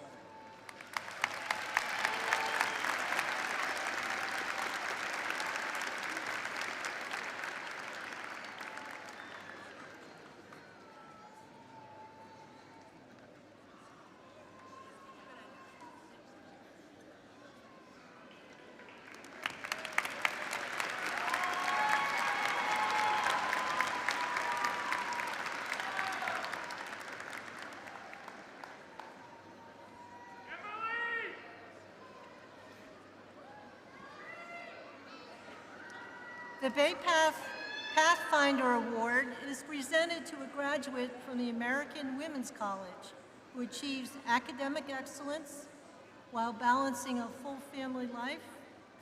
The Bay Path Pathfinder Award is presented to a graduate from the American Women's College who achieves academic excellence, while balancing a full family life,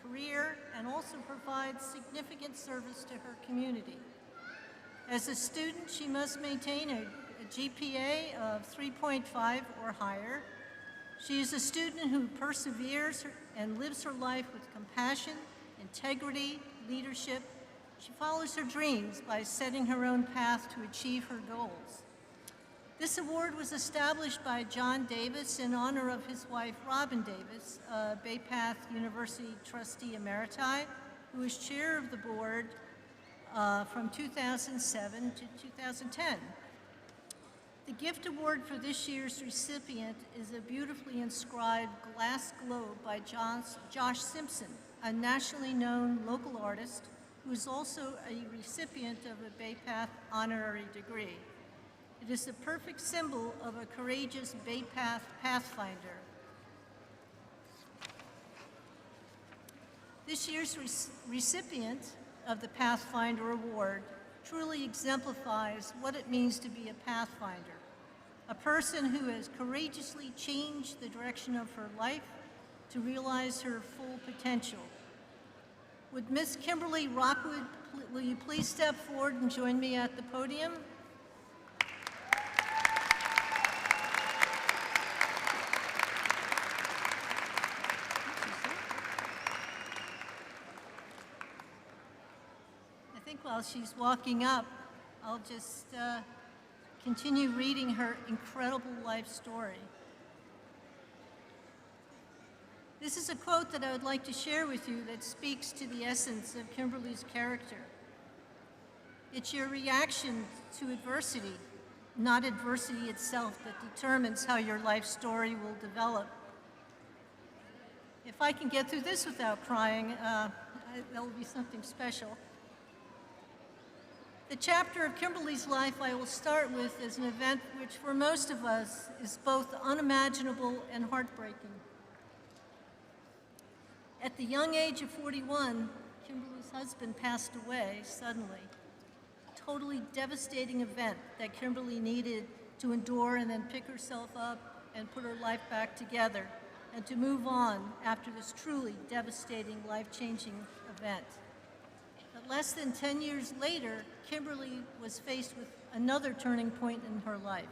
career, and also provides significant service to her community. As a student, she must maintain a GPA of 3.5 or higher. She is a student who perseveres and lives her life with compassion, integrity, leadership. She follows her dreams by setting her own path to achieve her goals. This award was established by John Davis in honor of his wife, Robin Davis, Bay Path University trustee emeriti, who was chair of the board from 2007 to 2010. The gift award for this year's recipient is a beautifully inscribed glass globe by Josh Simpson, a nationally known local artist who is also a recipient of a Bay Path honorary degree. It is the perfect symbol of a courageous Bay Path Pathfinder. This year's recipient of the Pathfinder Award truly exemplifies what it means to be a Pathfinder, a person who has courageously changed the direction of her life to realize her full potential. Would Miss Kimberly Rockwood, will you please step forward and join me at the podium? I think while she's walking up, I'll just continue reading her incredible life story. This is a quote that I would like to share with you that speaks to the essence of Kimberly's character. It's your reaction to adversity, not adversity itself, that determines how your life story will develop. If I can get through this without crying, that'll be something special. The chapter of Kimberly's life I will start with is an event which for most of us is both unimaginable and heartbreaking. At the young age of 41, Kimberly's husband passed away suddenly. A totally devastating event that Kimberly needed to endure and then pick herself up and put her life back together and to move on after this truly devastating, life-changing event. But less than 10 years later, Kimberly was faced with another turning point in her life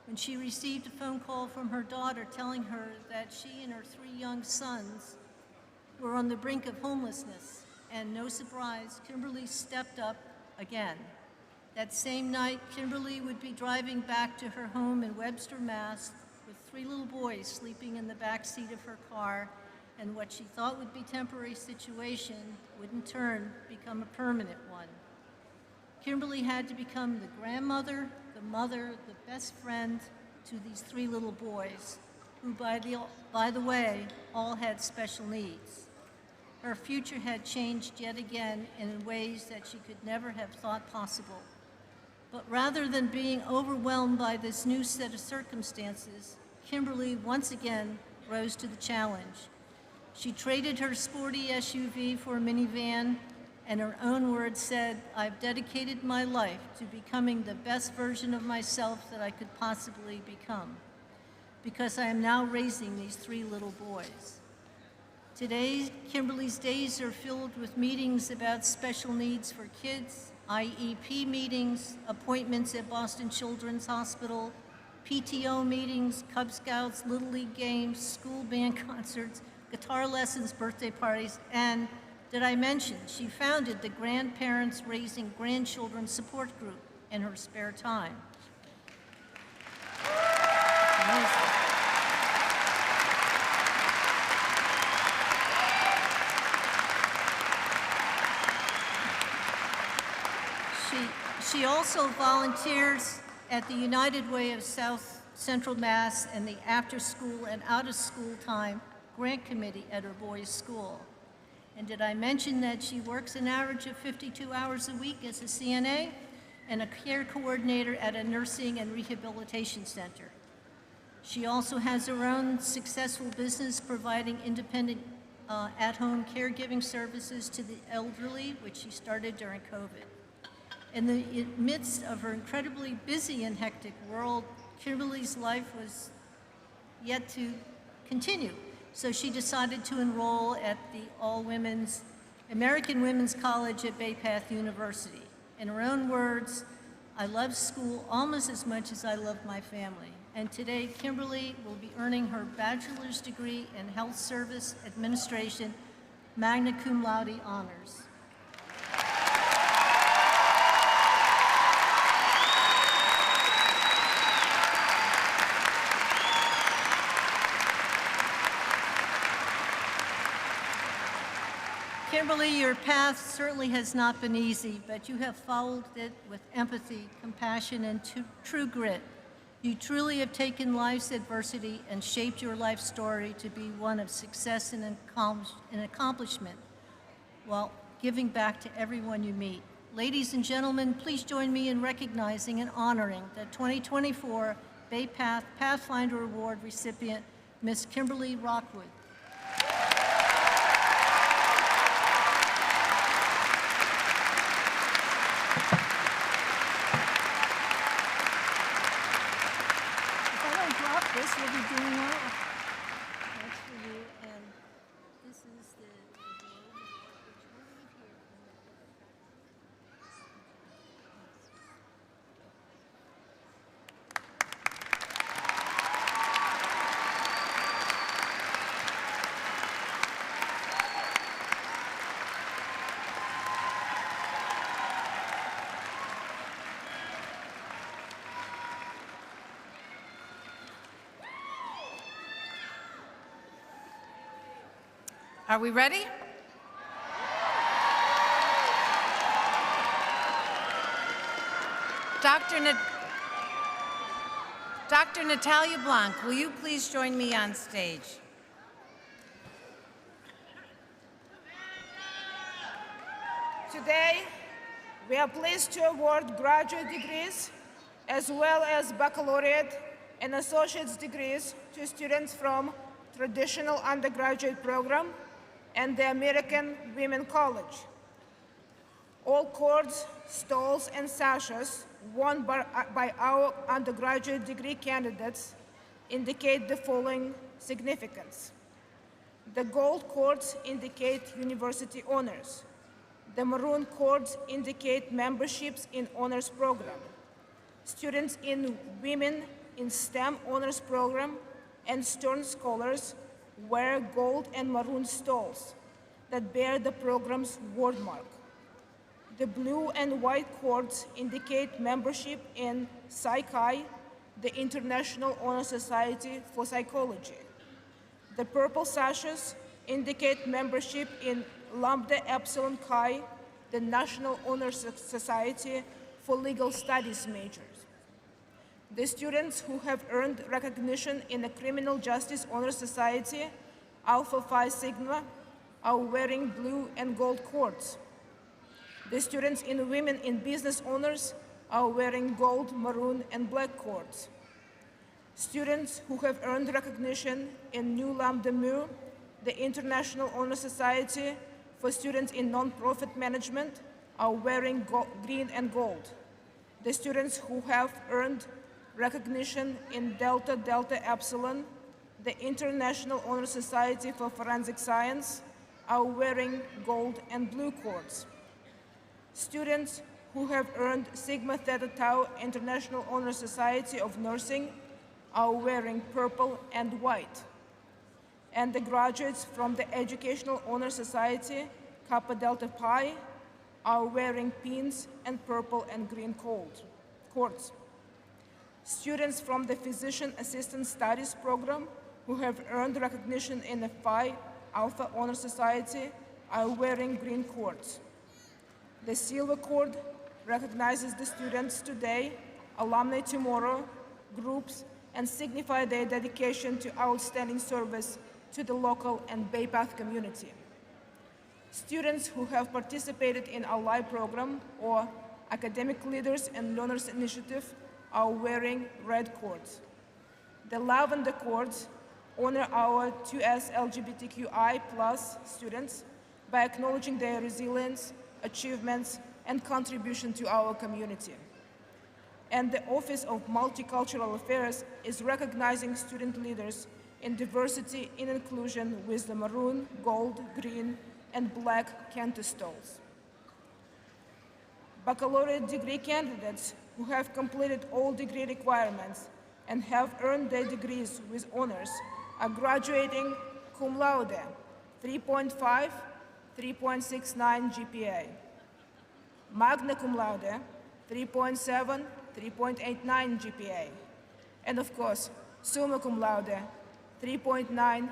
when she received a phone call from her daughter telling her that she and her 3 young sons were on the brink of homelessness. And no surprise, Kimberly stepped up again. That same night, Kimberly would be driving back to her home in Webster, Mass, with 3 little boys sleeping in the back seat of her car, and what she thought would be a temporary situation would in turn become a permanent one. Kimberly had to become the grandmother, the mother, the best friend to these 3 little boys, who by the way, all had special needs. Her future had changed yet again in ways that she could never have thought possible. But rather than being overwhelmed by this new set of circumstances, Kimberly once again rose to the challenge. She traded her sporty SUV for a minivan, and her own words said, "I've dedicated my life to becoming the best version of myself that I could possibly become, because I am now raising these 3 little boys." Today, Kimberly's days are filled with meetings about special needs for kids, IEP meetings, appointments at Boston Children's Hospital, PTO meetings, Cub Scouts, Little League games, school band concerts, guitar lessons, birthday parties, and did I mention she founded the Grandparents Raising Grandchildren Support Group in her spare time. Amazing. She also volunteers at the United Way of South Central Mass and the After School and Out of School Time Grant Committee at her boys' school. And did I mention that she works an average of 52 hours a week as a CNA and a care coordinator at a nursing and rehabilitation center? She also has her own successful business providing independent at-home caregiving services to the elderly, which she started during COVID. In the midst of her incredibly busy and hectic world, Kimberly's life was yet to continue. So she decided to enroll at the all-women's American Women's College at Bay Path University. In her own words, "I love school almost as much as I love my family." And today, Kimberly will be earning her bachelor's degree in Health Service Administration, magna cum laude honors. Kimberly, your path certainly has not been easy, but you have followed it with empathy, compassion, and true grit. You truly have taken life's adversity and shaped your life story to be one of success and accomplishment while giving back to everyone you meet. Ladies and gentlemen, please join me in recognizing and honoring the 2024 Bay Path Pathfinder Award recipient, Ms. Kimberly Rockwood. This will be doing well. That's for you, and this is the globe, which will leave here. Are we ready? Dr. Natalia Blanc, will you please join me on stage? Today, we are pleased to award graduate degrees as well as baccalaureate and associate's degrees to students from Traditional Undergraduate Program and the American Women College. All cords, stalls, and sashes won by our undergraduate degree candidates indicate the following significance. The gold cords indicate university honors. The maroon cords indicate memberships in honors program. Students in Women in STEM honors program and Stern Scholars wear gold and maroon stalls that bear the program's wordmark. The blue and white cords indicate membership in Psych-I, the International Honor Society for Psychology. The purple sashes indicate membership in Lambda Epsilon Chi, the National Honor Society for Legal Studies majors. The students who have earned recognition in the Criminal Justice Honor Society, Alpha Phi Sigma, are wearing blue and gold cords. The students in Women in Business Honors are wearing gold, maroon, and black cords. Students who have earned recognition in Nu Lambda Mu, the International Honor Society for Students in Nonprofit Management, are wearing green and gold. The students who have earned recognition in Delta Delta Epsilon, the International Honor Society for Forensic Science, are wearing gold and blue cords. Students who have earned Sigma Theta Tau International Honor Society of Nursing are wearing purple and white. And the graduates from the Educational Honor Society, Kappa Delta Pi, are wearing pins and purple and green cords. Students from the Physician Assistant Studies program who have earned recognition in the Phi Alpha Honor Society are wearing green cords. The silver cord recognizes the students today, alumni tomorrow, groups, and signify their dedication to outstanding service to the local and Bay Path community. Students who have participated in Alumni program or Academic Leaders and Learners Initiative are wearing red cords. The lavender cords honor our 2S LGBTQI+ students by acknowledging their resilience, achievements, and contribution to our community. And the Office of Multicultural Affairs is recognizing student leaders in diversity and inclusion with the maroon, gold, green, and black cantostoles. Baccalaureate degree candidates who have completed all degree requirements and have earned their degrees with honors are graduating cum laude, 3.5, 3.69 GPA. Magna cum laude, 3.7, 3.89 GPA. And of course, summa cum laude, 3.9,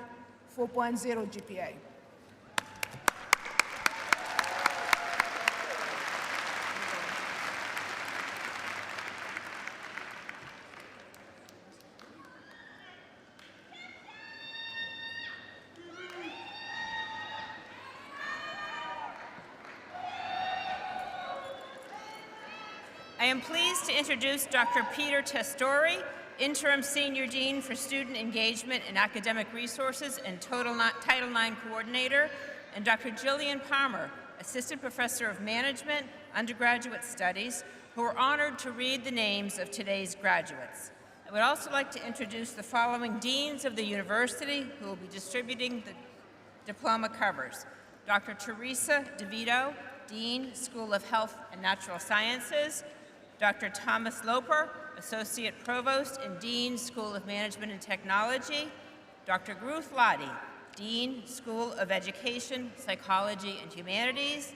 4.0 GPA. I am pleased to introduce Dr. Peter Testori, Interim Senior Dean for Student Engagement and Academic Resources and Title IX Coordinator, and Dr. Jillian Palmer, Assistant Professor of Management, Undergraduate Studies, who are honored to read the names of today's graduates. I would also like to introduce the following deans of the university who will be distributing the diploma covers. Dr. Teresa DeVito, Dean, School of Health and Natural Sciences, Dr. Thomas Loper, Associate Provost and Dean, School of Management and Technology, Dr. Ruth Lottie, Dean, School of Education, Psychology and Humanities,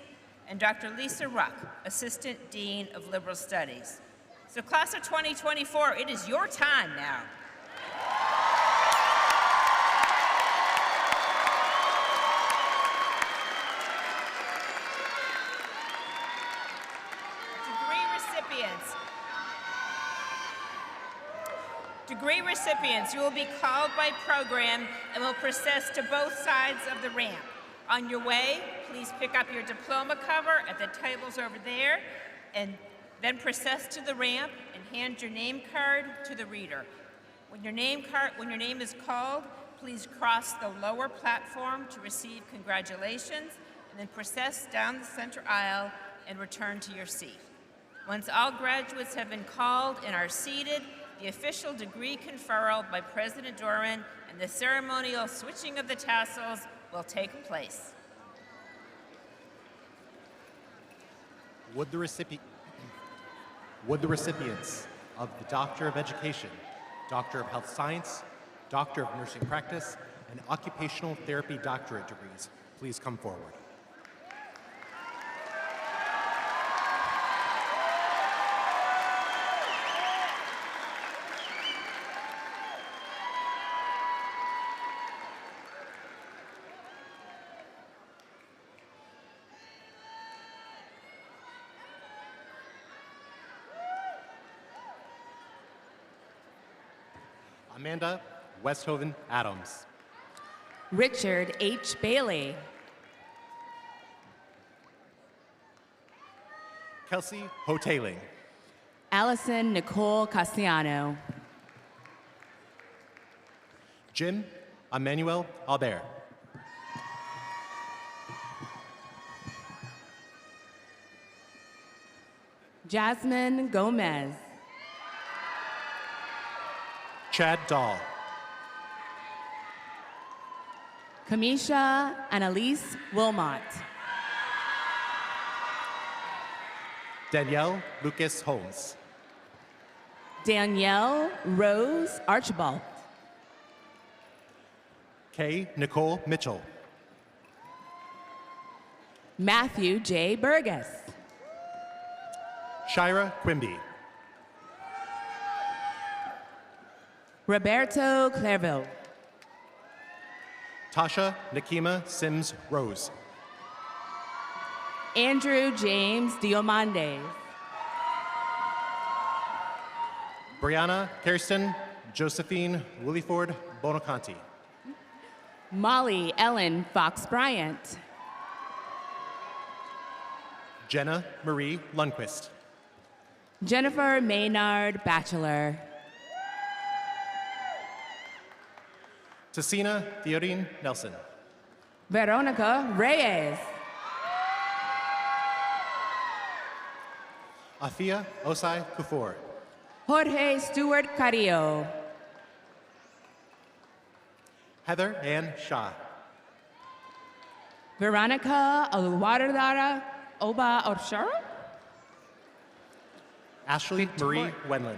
and Dr. Lisa Ruck, Assistant Dean of Liberal Studies. So class of 2024, it is your time now. Degree recipients, you will be called by program and will process to both sides of the ramp. On your way, please pick up your diploma cover at the tables over there, and then process to the ramp and hand your name card to the reader. When your name is called, please cross the lower platform to receive congratulations, and then process down the center aisle and return to your seat. Once all graduates have been called and are seated, the official degree conferral by President Doran and the ceremonial switching of the tassels will take place. Would the recipients of the Doctor of Education, Doctor of Health Science, Doctor of Nursing Practice, and Occupational Therapy doctorate degrees please come forward? Amanda Westhoven Adams. Richard H. Bailey. Kelsey Hoteling. Allison Nicole Castellano. Jim Emmanuel Albert. Jasmine Gomez. Chad Dahl. Kamisha Annalise Wilmot. Danielle Lucas Holmes. Danielle Rose Archibald. Kay Nicole Mitchell. Matthew J. Burgess. Shira Quimby. Roberto Clairville. Tasha Nakima Sims Rose. Andrew James Diomande. Brianna Kirsten Josephine Williford Bonaconti. Molly Ellen Fox Bryant. Jenna Marie Lundquist. Jennifer Maynard Bachelor. Tessina Theodine Nelson. Veronica Reyes. Afia Osai Kufor. Jorge Stewart Carrillo. Heather Ann Shaw. Veronica Oluwadara Oba Oshoro. Ashley Marie Wenlin.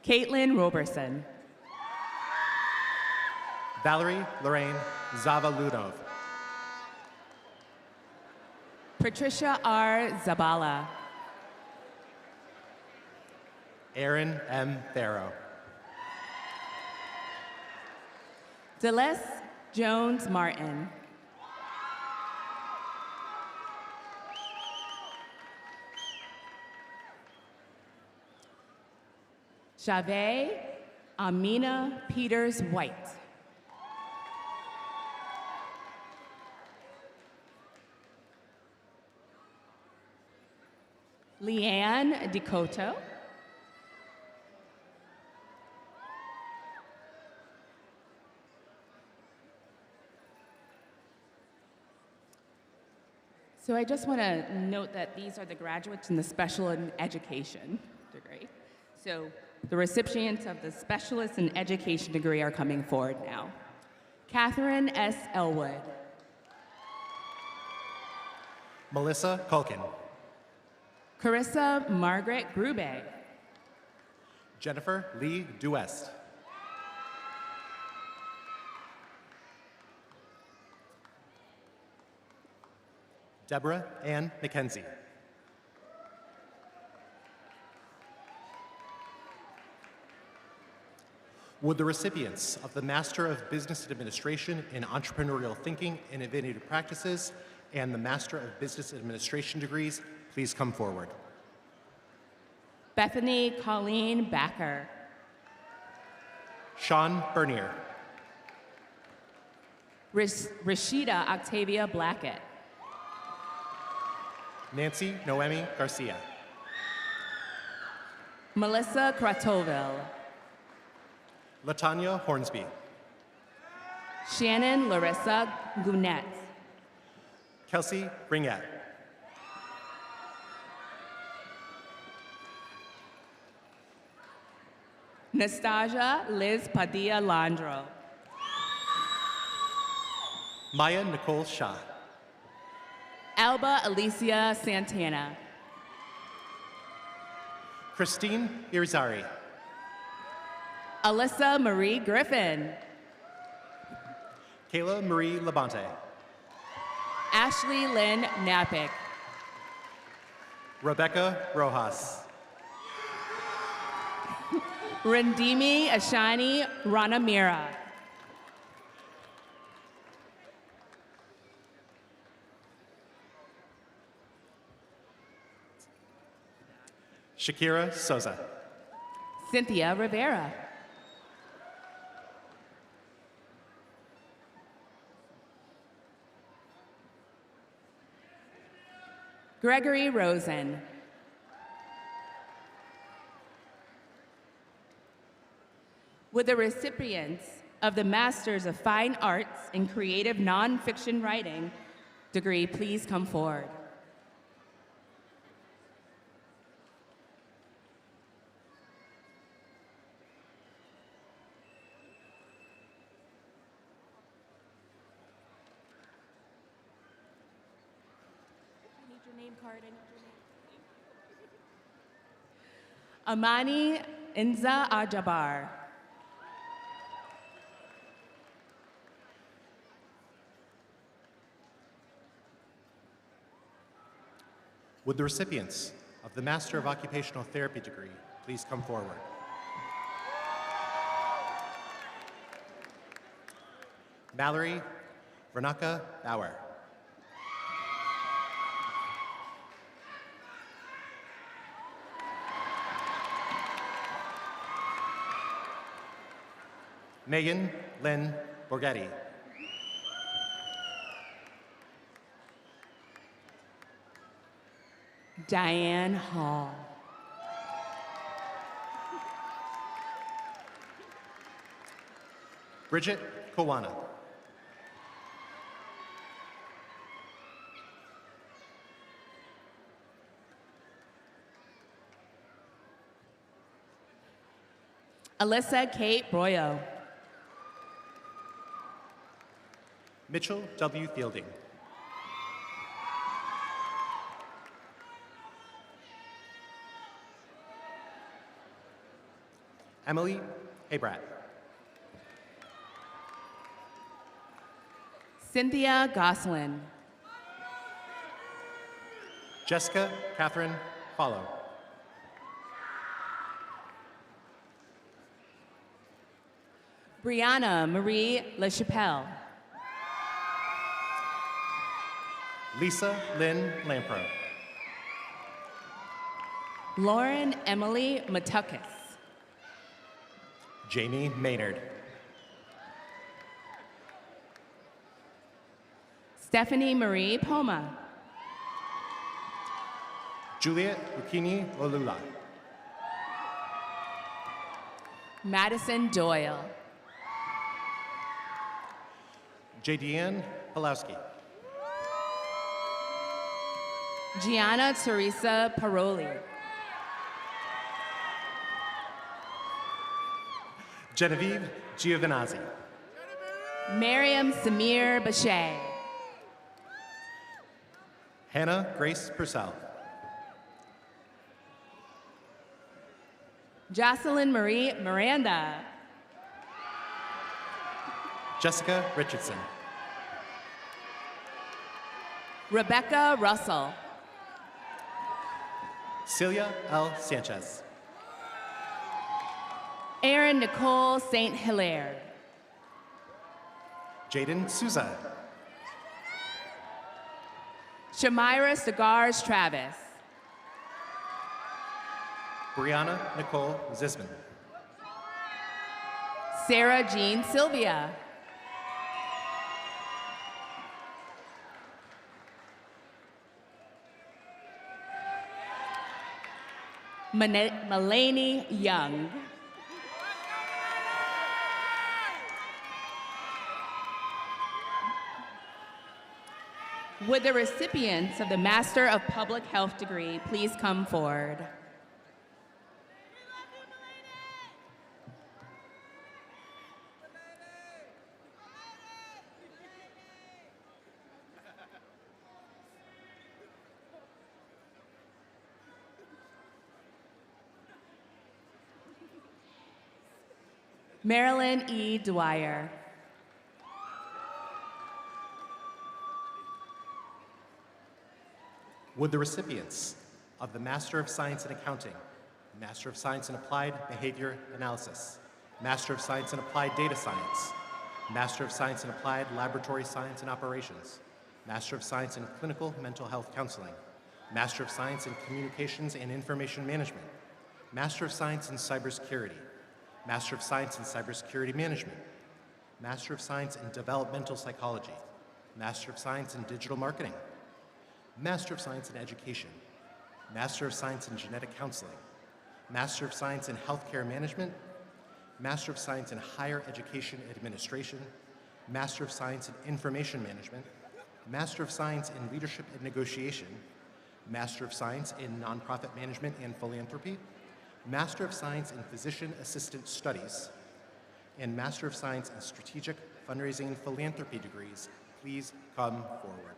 Caitlin Roberson. Valerie Lorraine Zavalunov. Patricia R. Zabala. Aaron M. Farrow. Deless Jones Martin. Chavez Amina Peters White. Leanne Decoto. So I just want to note that these are the graduates in the special in education degree. So the recipients of the specialist in education degree are coming forward now. Catherine S. Elwood. Melissa Culkin. Carissa Margaret Grube. Jennifer Lee Duest. Deborah Ann McKenzie. Would the recipients of the Master of Business Administration in Entrepreneurial Thinking and Innovative Practices and the Master of Business Administration degrees please come forward? Bethany Colleen Backer. Sean Bernier. Rashida Octavia Blackett. Nancy Noemi Garcia. Melissa Kratoville. Latanya Hornsby. Shannon Larissa Gounet. Kelsey Ringette. Nastasia Liz Padilla Landro. Maya Nicole Shaw. Alba Alicia Santana. Christine Irizarry. Alyssa Marie Griffin. Kayla Marie Labonte. Ashley Lynn Napick. Rebecca Rojas. Randimi Ashani Ranamira. Shakira Souza. Cynthia Rivera. Gregory Rosen. Would the recipients of the Masters of Fine Arts in Creative Nonfiction Writing degree please come forward? Amani Inza Ajabar. Would the recipients of the Master of Occupational Therapy degree please come forward? Mallory Renaka Bauer. Megan Lynn Borghetti. Diane Hall. Bridget Kawana. Alyssa Kate Broyo. Mitchell W. Fielding. Emily Habrat. Cynthia Goslin. Jessica Catherine Follow. Brianna Marie LaChapelle. Lisa Lynn Lampro. Lauren Emily Matukis. Jamie Maynard. Stephanie Marie Poma. Juliet Rukini Olula. Madison Doyle. Jadian Pulowski. Gianna Teresa Paroli. Genevieve Giovinazzi. Miriam Samir Bachet. Hannah Grace Purcell. Jocelyn Marie Miranda. Jessica Richardson. Rebecca Russell. Celia L. Sanchez. Erin Nicole St. Hilaire. Jaden Souza. Shamira Cigars Travis. Brianna Nicole Zisman. Sarah Jean Sylvia. Melanie Young. Would the recipients of the Master of Public Health degree please come forward? Marilyn E. Dwyer. Would the recipients of the Master of Science in Accounting, Master of Science in Applied Behavior Analysis, Master of Science in Applied Data Science, Master of Science in Applied Laboratory Science and Operations, Master of Science in Clinical Mental Health Counseling, Master of Science in Communications and Information Management, Master of Science in Cybersecurity, Master of Science in Cybersecurity Management, Master of Science in Developmental Psychology, Master of Science in Digital Marketing, Master of Science in Education, Master of Science in Genetic Counseling, Master of Science in Healthcare Management, Master of Science in Higher Education Administration, Master of Science in Information Management, Master of Science in Leadership and Negotiation, Master of Science in Nonprofit Management and Philanthropy, Master of Science in Physician Assistant Studies, and Master of Science in Strategic Fundraising and Philanthropy degrees, please come forward.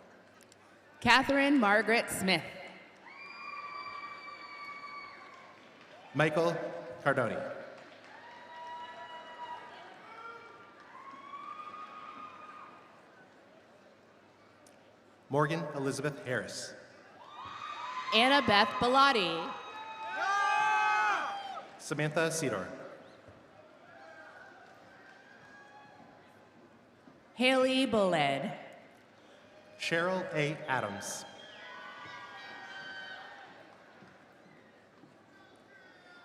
Catherine Margaret Smith. Michael Cardoni. Morgan Elizabeth Harris. Annabeth Bellotti. Samantha Cedar. Haley Boled. Cheryl A. Adams.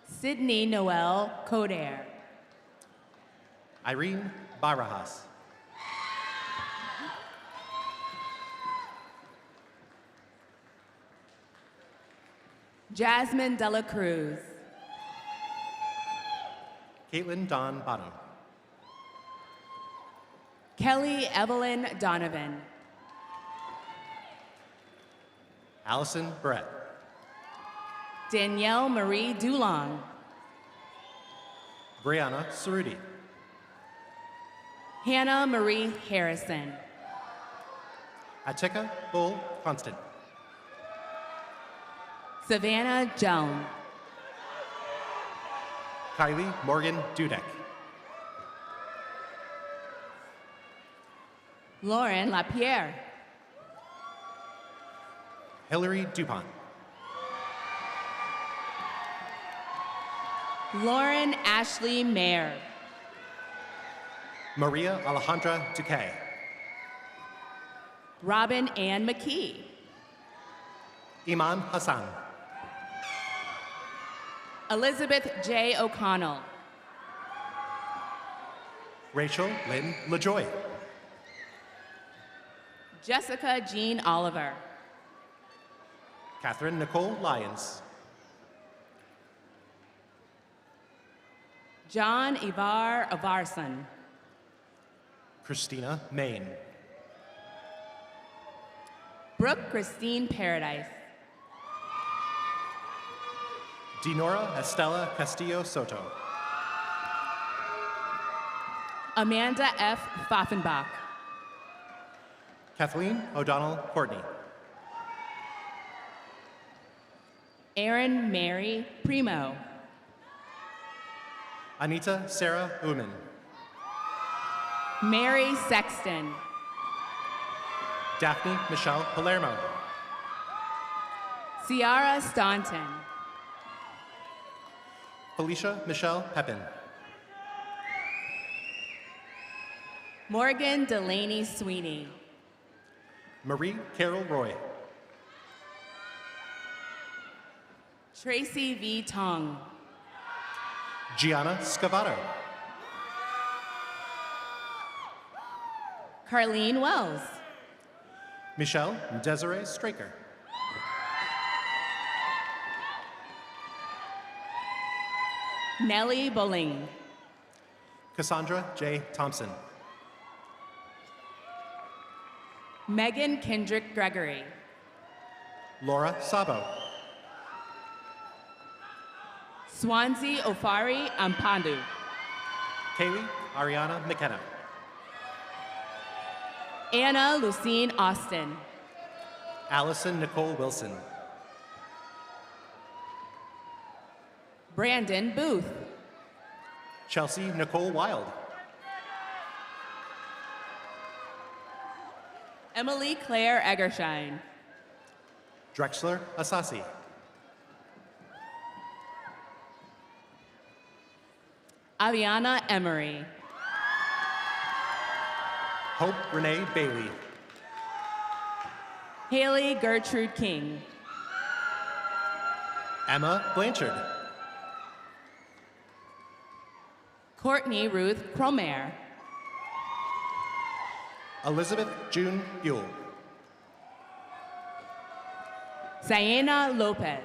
Sydney Noel Coder. Irene Barajas. Jasmine Dela Cruz. Caitlin Dawn Bottom. Kelly Evelyn Donovan. Allison Brett. Danielle Marie Dulong. Brianna Cerruti. Hannah Marie Harrison. Atika Bull Constant. Savannah Jones. Kylie Morgan Dudek. Lauren LaPierre. Hillary Dupont. Lauren Ashley Mayer. Maria Alejandra Duque. Robin Ann McKee. Iman Hassan. Elizabeth J. O'Connell. Rachel Lynn LaJoy. Jessica Jean Oliver. Catherine Nicole Lyons. John Ivar Avarson. Christina Main. Brooke Christine Paradise. Dinora Estela Castillo Soto. Amanda F. Pfaffenbach. Kathleen O'Donnell Courtney. Erin Mary Primo. Anita Sarah Uman. Mary Sexton. Daphne Michelle Palermo. Ciara Staunton. Felicia Michelle Pepin. Morgan Delaney Sweeney. Marie Carol Roy. Tracy V. Tong. Gianna Scavato. Carlene Wells. Michelle Desiree Straker. Nellie Bowling. Cassandra J. Thompson. Megan Kendrick Gregory. Laura Sabo. Swansea Ofari Ampandu. Kaylee Ariana McKenna. Anna Lucine Austin. Allison Nicole Wilson. Brandon Booth. Chelsea Nicole Wild. Emily Claire Eggershine. Drexler Asasi. Aviana Emery. Hope Renee Bailey. Haley Gertrude King. Emma Blanchard. Courtney Ruth Cromer. Elizabeth June Buell. Sienna Lopez.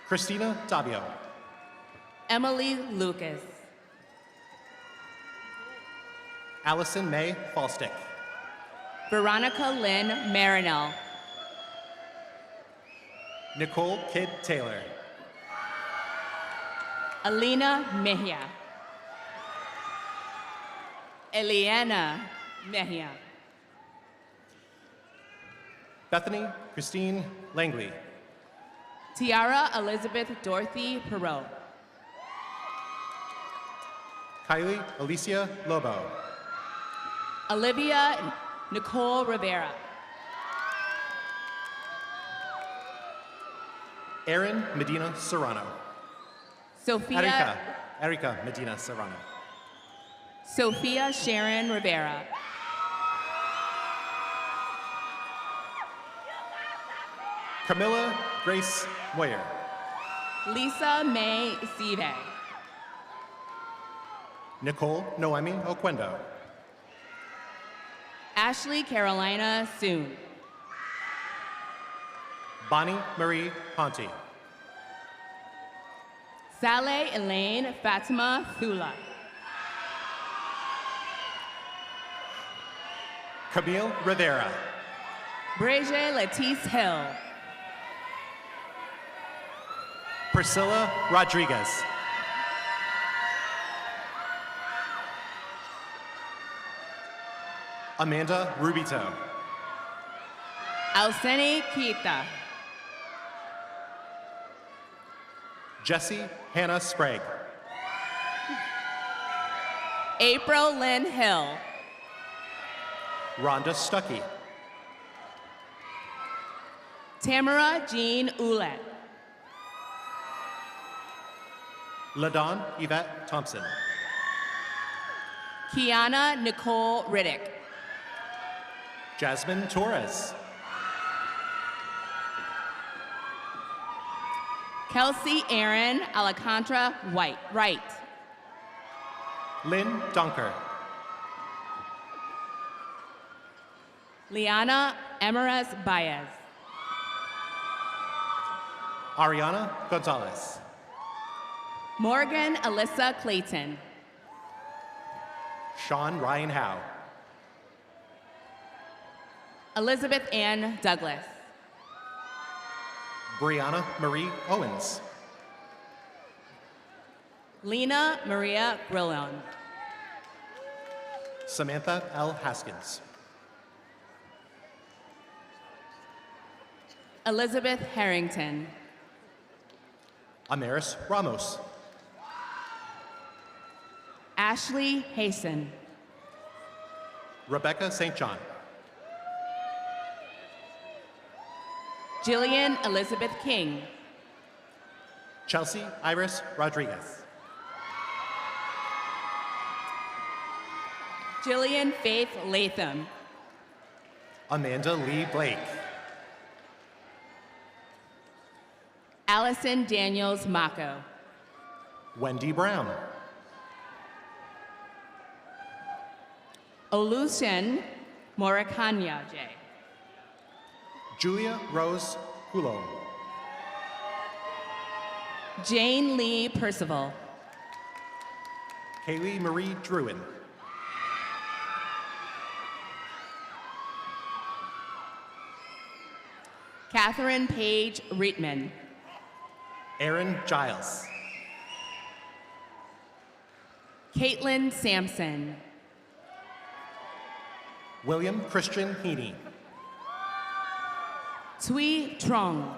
Christina Davio. Emily Lucas. Allison May Falstick. Veronica Lynn Marinell. Nicole Kidd Taylor. Alina Mejia. Eliana Mejia. Bethany Christine Langley. Tiara Elizabeth Dorothy Perot. Kylie Alicia Lobo. Olivia Nicole Rivera. Erin Medina Serrano. Sophia Erica Medina Serrano. Sophia Sharon Rivera. Camilla Grace Moyer. Lisa May Sive. Nicole Noemi Oquendo. Ashley Carolina Soon. Bonnie Marie Ponte. Saleh Elaine Fatima Thula. Camille Rivera. Breje Lettice Hill. Priscilla Rodriguez. Amanda Rubito. Alceni Kita. Jessie Hannah Sprague. April Lynn Hill. Rhonda Stuckey. Tamara Jean Ouellette. LaDawn Yvette Thompson. Kiana Nicole Riddick. Jasmine Torres. Kelsey Aaron Alcantara Wright. Lynn Dunker. Liana Emeritus Baez. Ariana Gonzalez. Morgan Alyssa Clayton. Sean Ryan Howe. Elizabeth Ann Douglas. Brianna Marie Owens. Lena Maria Grillon. Samantha L. Haskins. Elizabeth Harrington. Amaris Ramos. Ashley Hasten. Rebecca St. John. Jillian Elizabeth King. Chelsea Iris Rodriguez. Jillian Faith Latham. Amanda Lee Blake. Allison Daniels Mako. Wendy Brown. Olusegun Morakanya J. Julia Rose Hulon. Jane Lee Percival. Kaylee Marie Druin. Catherine Page Reitman. Aaron Giles. Caitlin Sampson. William Christian Heaney. Tui Trong.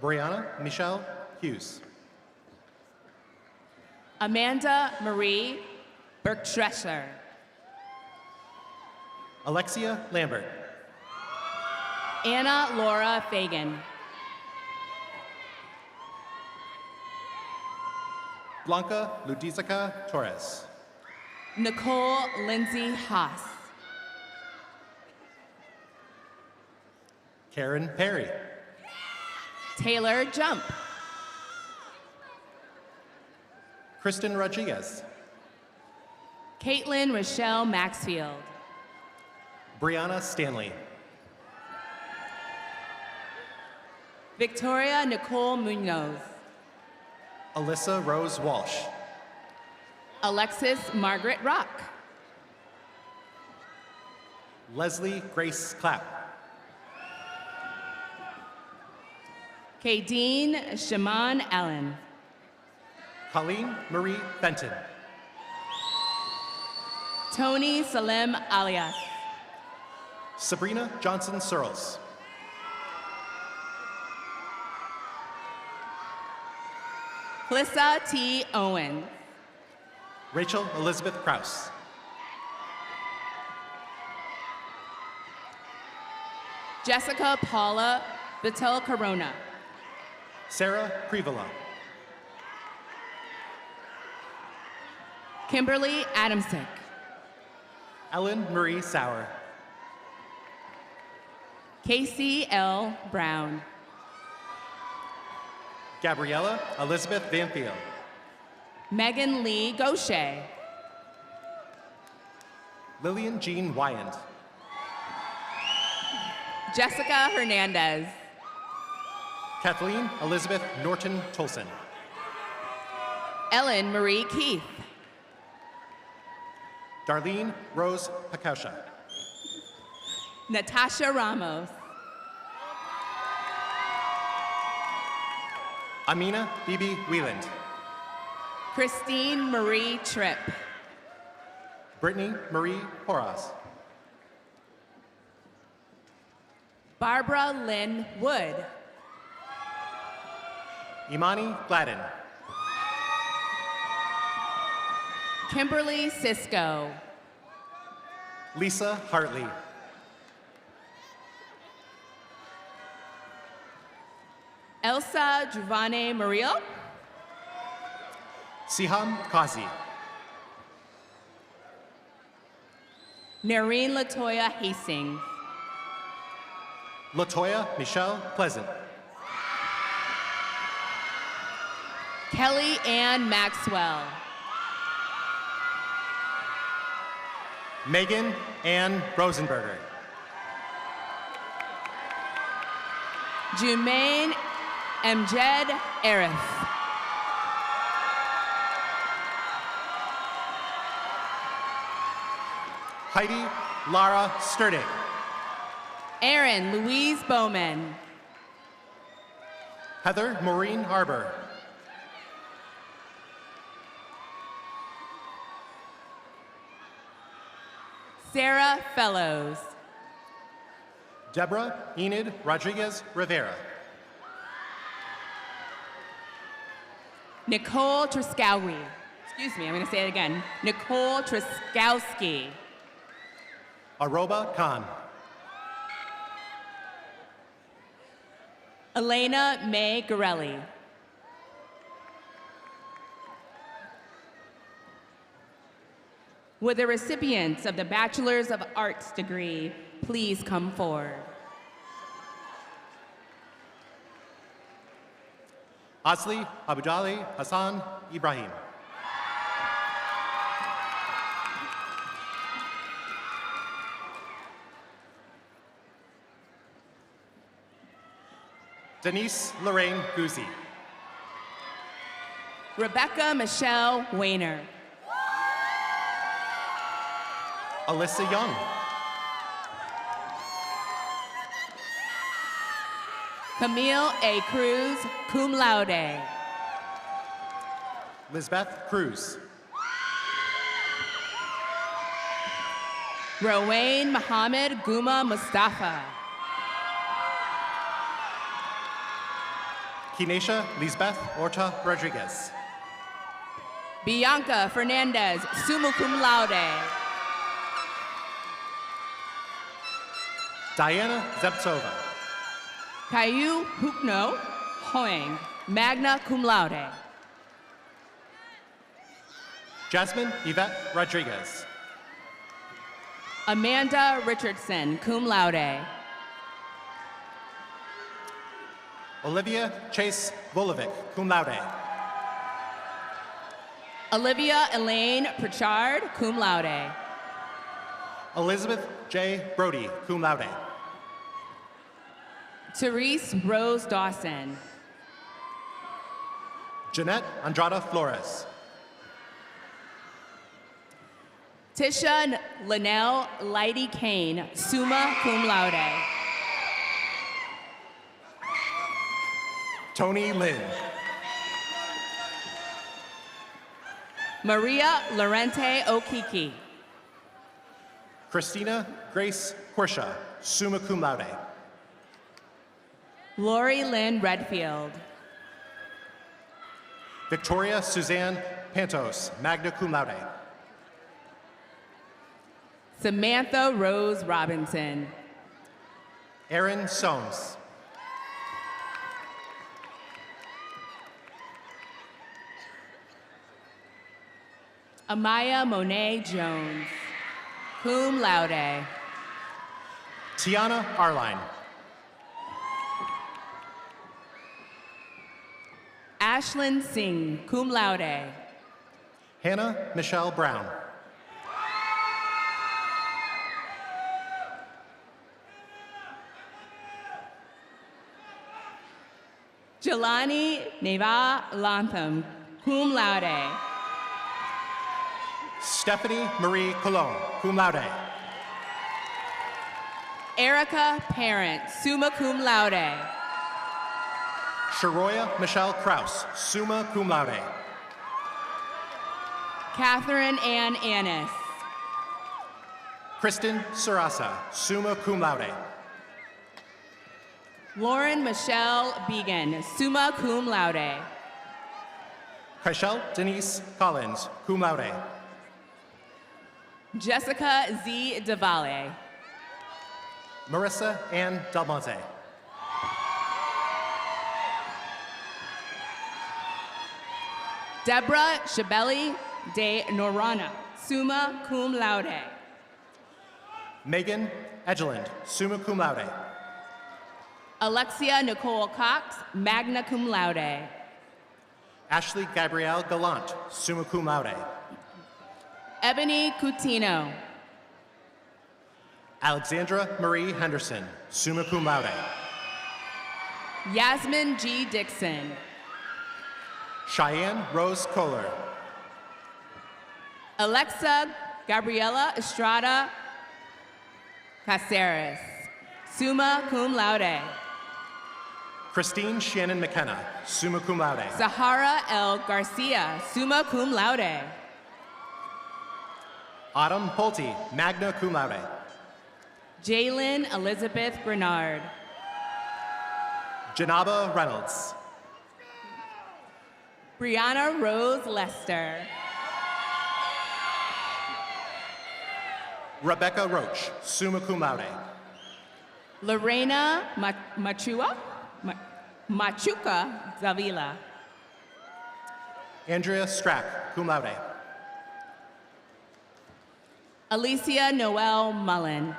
Brianna Michelle Hughes. Amanda Marie Bergstresser. Alexia Lambert. Anna Laura Fagan. Blanca Ludizica Torres. Nicole Lindsay Haas. Karen Perry. Taylor Jump. Kristen Rodriguez. Caitlin Rochelle Maxfield. Brianna Stanley. Victoria Nicole Munoz. Alyssa Rose Walsh. Alexis Margaret Rock. Leslie Grace Clapp. Kadeen Shaman Allen. Colleen Marie Fenton. Tony Salem Alias. Sabrina Johnson Searles. Flissa T. Owen. Rachel Elizabeth Krause. Jessica Paula Vittel Corona. Sarah Prevola. Kimberly Adamsick. Ellen Marie Sauer. Casey L. Brown. Gabriella Elizabeth Van Thiel. Megan Lee Gaucher. Lillian Jean Wyand. Jessica Hernandez. Kathleen Elizabeth Norton Tolson. Ellen Marie Keith. Darlene Rose Pakausha. Natasha Ramos. Amina Bibi Wieland. Christine Marie Tripp. Brittany Marie Porras. Barbara Lynn Wood. Imani Gladden. Kimberly Cisco. Lisa Hartley. Elsa Giovanni Murillo. Siham Kazi. Nareen Latoya Hastings. Latoya Michelle Pleasant. Kelly Ann Maxwell. Megan Ann Rosenberger. Jumaine Amjed Arif. Heidi Lara Sturdick. Erin Louise Bowman. Heather Maureen Arbor. Sarah Fellows. Deborah Enid Rodriguez Rivera. Nicole Truskowski. Excuse me, I'm going to say it again. Nicole Truskowski. Aroba Khan. Elena May Gorelli. Would the recipients of the Bachelor's of Arts degree please come forward? Asli Abudali Hassan Ibrahim. Denise Lorraine Guzzi. Rebecca Michelle Weiner. Alyssa Young. Camille A. Cruz, cum laude. Lisbeth Cruz. Rowain Mohammed Guma Mustafa. Kinesha Lisbeth Orta Rodriguez. Bianca Fernandez, summa cum laude. Diana Zepsova. Caillou Hukno Hoang, magna cum laude. Jasmine Yvette Rodriguez. Amanda Richardson, cum laude. Olivia Chase Volovic, cum laude. Olivia Elaine Pritchard, cum laude. Elizabeth J. Brody, cum laude. Therese Rose Dawson. Jeanette Andrada Flores. Tisha Linnell Lighty Kane, summa cum laude. Tony Lynn. Maria Lorente Okiki. Christina Grace Quersha, summa cum laude. Lori Lynn Redfield. Victoria Suzanne Pantos, magna cum laude. Samantha Rose Robinson. Aaron Soames. Amaya Monet Jones, cum laude. Tiana Arline. Ashlyn Singh, cum laude. Hannah Michelle Brown. Jelani Neva Lantham, cum laude. Stephanie Marie Colon, cum laude. Erica Parent, summa cum laude. Sharoya Michelle Kraus, summa cum laude. Catherine Ann Annis. Kristen Sarasa, summa cum laude. Lauren Michelle Began, summa cum laude. Kaishel Denise Collins, cum laude. Jessica Z. DeValle. Marissa Ann Del Monte. Deborah Shabeli de Norana, summa cum laude. Megan Egeland, summa cum laude. Alexia Nicole Cox, magna cum laude. Ashley Gabrielle Gallant, summa cum laude. Ebony Coutinho. Alexandra Marie Henderson, summa cum laude. Yasmin G. Dixon. Cheyenne Rose Kohler. Alexa Gabriela Estrada Caceres, summa cum laude. Christine Shannon McKenna, summa cum laude. Zahara L. Garcia, summa cum laude. Autumn Pulte, magna cum laude. Jalen Elizabeth Grenard. Janaba Reynolds. Brianna Rose Lester. Rebecca Roach, summa cum laude. Lorena Machuca Zavila. Andrea Strack, cum laude. Alicia Noel Mullen.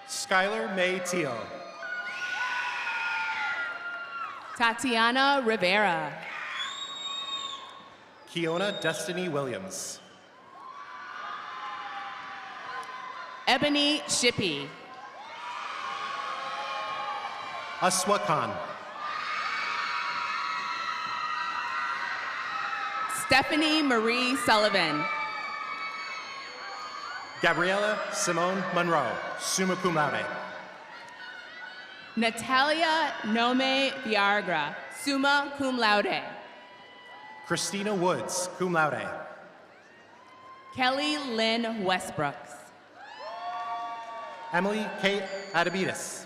Skylar May Teal. Tatiana Rivera. Kiona Destiny Williams. Ebony Shippey. Aswa Khan. Stephanie Marie Sullivan. Gabriella Simone Monroe, summa cum laude. Natalia Nome Viagra, summa cum laude. Christina Woods, cum laude. Kelly Lynn Westbrooks. Emily Kate Adabitis.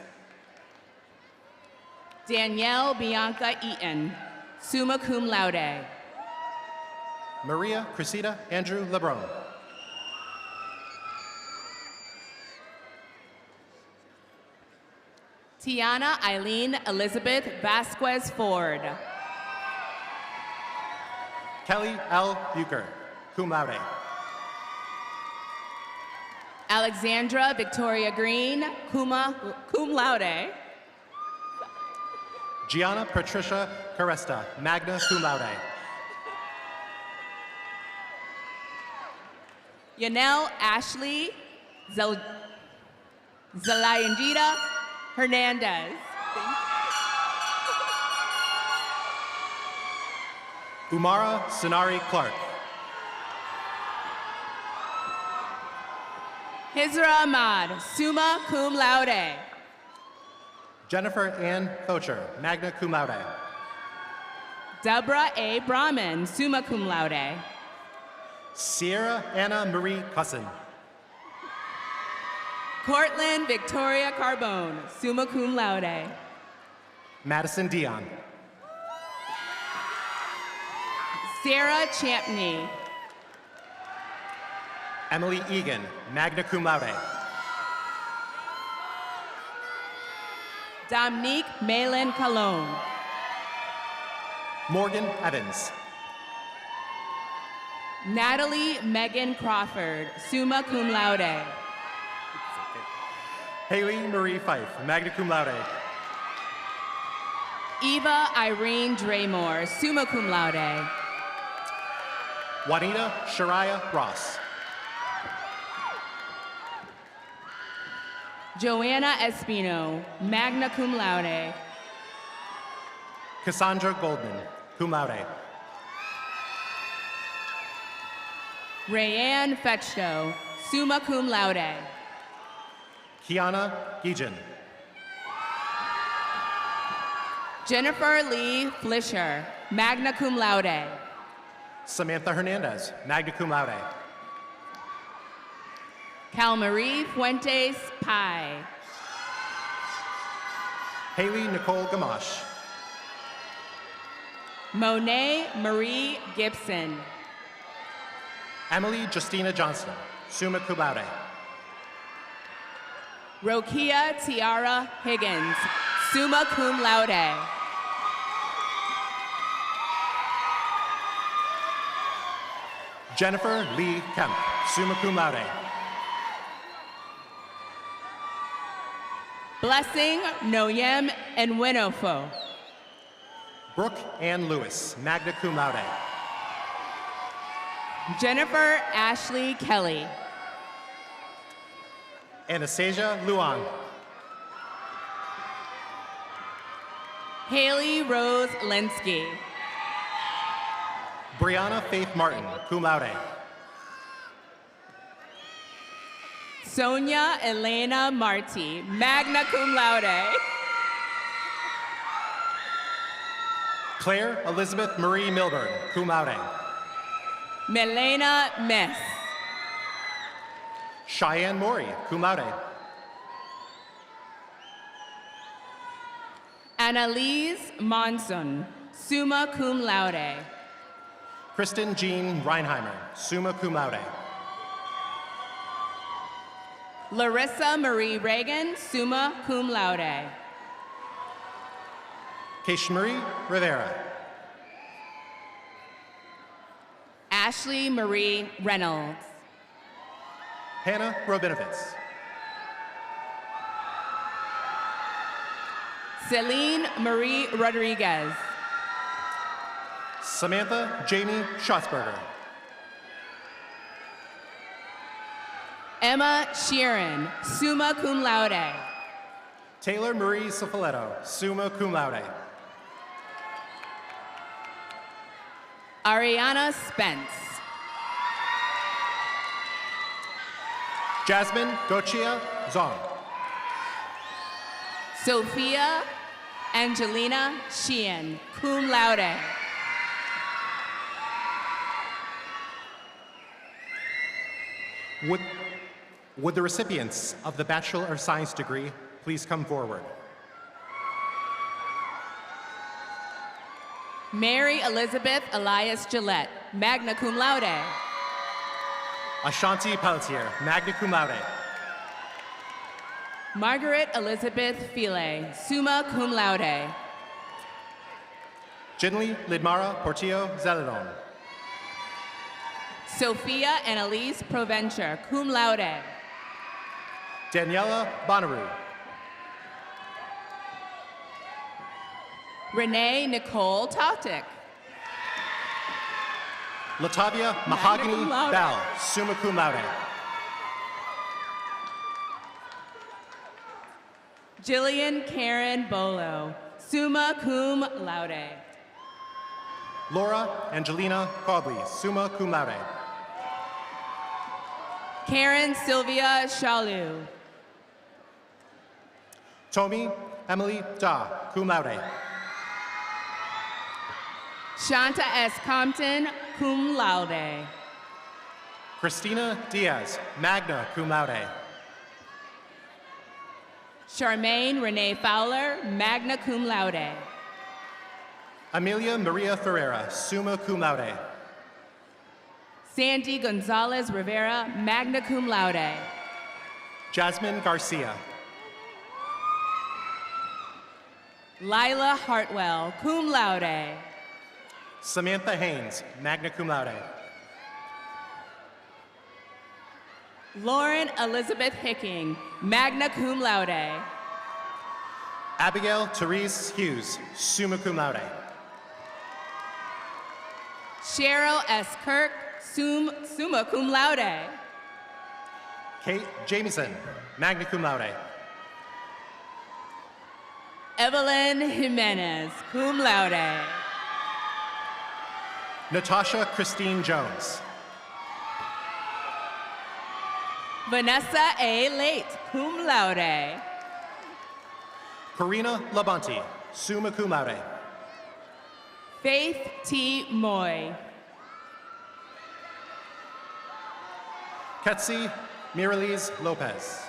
Danielle Bianca Eaton, summa cum laude. Maria Cressida Andrew Lebron. Tiana Eileen Elizabeth Vasquez Ford. Kelly L. Bucher, cum laude. Alexandra Victoria Green, cum laude. Gianna Patricia Caresta, magna cum laude. Yanel Ashley Zelayandita Hernandez. Umara Sinari Clark. Hizra Ahmad, summa cum laude. Jennifer Ann Thocher, magna cum laude. Deborah A. Brahman, summa cum laude. Sierra Anna Marie Cusson. Cortland Victoria Carbone, summa cum laude. Madison Dion. Sarah Champney. Emily Egan, magna cum laude. Dominique Malin Colon. Morgan Evans. Natalie Megan Crawford, summa cum laude. Haley Marie Fife, magna cum laude. Eva Irene Draymore, summa cum laude. Juanita Shariah Ross. Joanna Espino, magna cum laude. Cassandra Goldman, cum laude. Rayanne Fechto, summa cum laude. Kiana Gijan. Jennifer Lee Flischer, magna cum laude. Samantha Hernandez, magna cum laude. Calmarie Fuentes Pai. Haley Nicole Gamache. Monet Marie Gibson. Emily Justina Johnston, summa cum laude. Rokia Tiara Higgins, summa cum laude. Jennifer Lee Kemp, summa cum laude. Blessing Noyem and Winofo. Brooke Ann Lewis, magna cum laude. Jennifer Ashley Kelly. Anastasia Luong. Haley Rose Linsky. Brianna Faith Martin, cum laude. Sonia Elena Marti, magna cum laude. Claire Elizabeth Marie Milburn, cum laude. Melena Mess. Cheyenne Maury, cum laude. Annalise Monson, summa cum laude. Kristen Jean Reinheimer, summa cum laude. Larissa Marie Reagan, summa cum laude. Keshmarie Rivera. Ashley Marie Reynolds. Hannah Robinovitz. Celine Marie Rodriguez. Samantha Jamie Schatzberger. Emma Sheeran, summa cum laude. Taylor Marie Sofoletto, summa cum laude. Ariana Spence. Jasmine Gochia Zong. Sophia Angelina Sheehan, cum laude. Would the recipients of the Bachelor of Science degree please come forward? Mary Elizabeth Elias Gillette, magna cum laude. Ashanti Pelletier, magna cum laude. Margaret Elizabeth File, summa cum laude. Jinli Lidmara Portillo Zeledon. Sophia Annalise Provencher, cum laude. Daniela Bonnaroo. Renee Nicole Tautic. Latavia Mahogany cum laude. Bell, summa cum laude. Jillian Karen Bolo, summa cum laude. Laura Angelina Cobley, summa cum laude. Karen Sylvia Shalou. Tomi Emily Da, cum laude. Shanta S. Compton, cum laude. Christina Diaz, magna cum laude. Charmaine Renee Fowler, magna cum laude. Amelia Maria Ferreira, summa cum laude. Sandy Gonzalez Rivera, magna cum laude. Jasmine Garcia. Lila Hartwell, cum laude. Samantha Haynes, magna cum laude. Lauren Elizabeth Hicking, magna cum laude. Abigail Therese Hughes, summa cum laude. Cheryl S. Kirk, summa cum laude. Kate Jamieson, magna cum laude. Evelyn Jimenez, cum laude. Natasha Christine Jones. Vanessa A. Late, cum laude. Karina Labonte, summa cum laude. Faith T. Moy. Ketsi Miralise Lopez.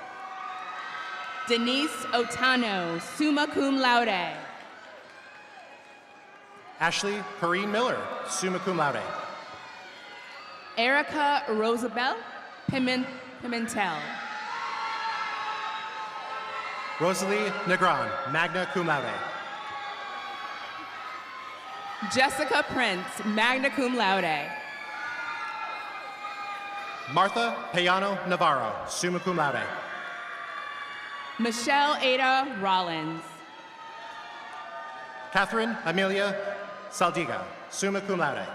Denise Otano, summa cum laude. Ashley Corrine Miller, summa cum laude. Erica Rosabel Pimentel. Rosalie Negron, magna cum laude. Jessica Prince, magna cum laude. Martha Payano Navarro, summa cum laude. Michelle Ada Rollins. Catherine Amelia Saldiga, summa cum laude.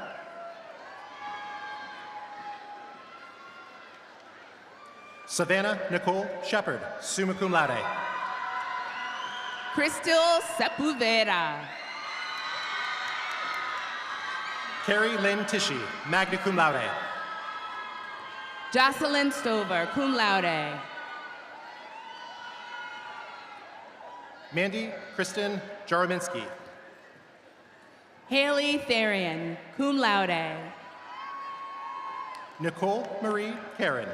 Savannah Nicole Shepard, summa cum laude. Crystal Sepulveda. Carrie Lynn Tishy, magna cum laude. Jocelyn Stover, cum laude. Mandy Kristen Jarominski. Haley Therian, cum laude. Nicole Marie Karen.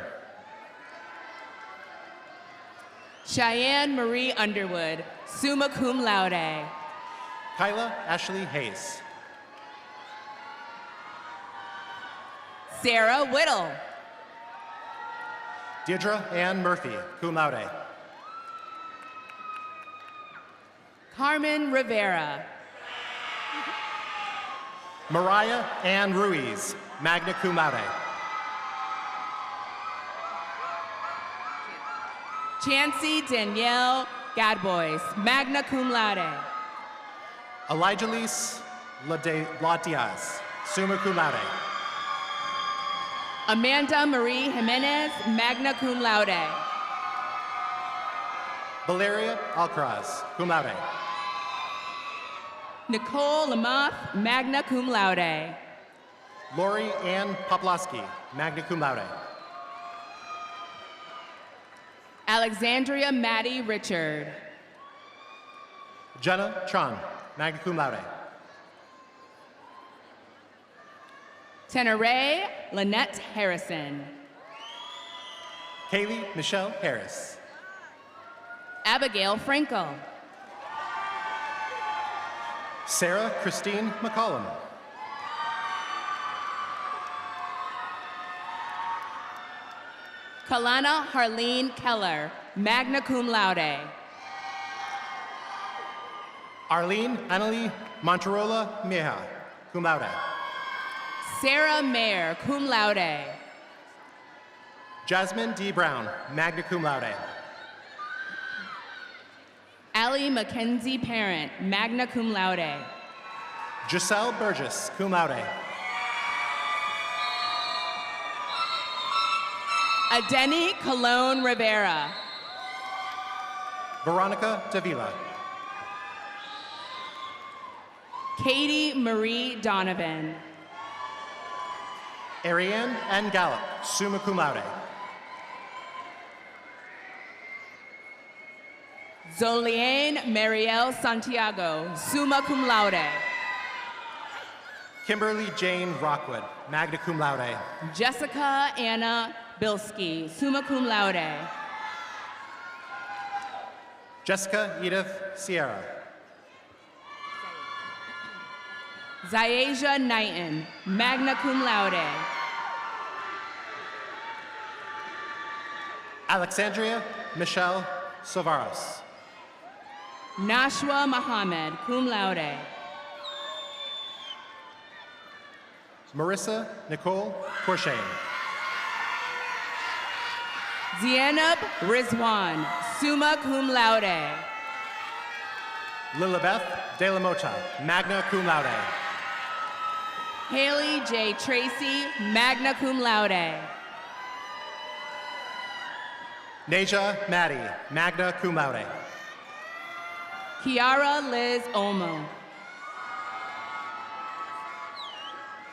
Cheyenne Marie Underwood, summa cum laude. Kyla Ashley Hayes. Sarah Whittle. Deirdre Ann Murphy, cum laude. Carmen Rivera. Mariah Ann Ruiz, magna cum laude. Chancey Danielle Gadbois, magna cum laude. Elijah Lise Latias, summa cum laude. Amanda Marie Jimenez, magna cum laude. Valeria Alcaraz, cum laude. Nicole Lamoth, magna cum laude. Lori Ann Poplowski, magna cum laude. Alexandria Maddie Richard. Jenna Tron, magna cum laude. Tenere Lynette Harrison. Kaylee Michelle Harris. Abigail Frankel. Sarah Christine McCollum. Kalana Harleen Keller, magna cum laude. Arlene Annalie Monterola Mieja, cum laude. Sarah Mayer, cum laude. Jasmine D. Brown, magna cum laude. Allie Mackenzie Parent, magna cum laude. Giselle Burgess, cum laude. Adeni Colon Rivera. Veronica Davila. Katie Marie Donovan. Ariane N. Gallup, summa cum laude. Zoliane Marielle Santiago, summa cum laude. Kimberly Jane Rockwood, magna cum laude. Jessica Anna Bilski, summa cum laude. Jessica Edith Sierra. Zayasia Knighton, magna cum laude. Alexandria Michelle Sovaros. Nashwa Muhammad, cum laude. Marissa Nicole Corshain. Zainab Rizwan, summa cum laude. Lilibeth De La Mota, magna cum laude. Haley J. Tracy, magna cum laude. Naja Maddie, magna cum laude. Kiara Liz Olmo.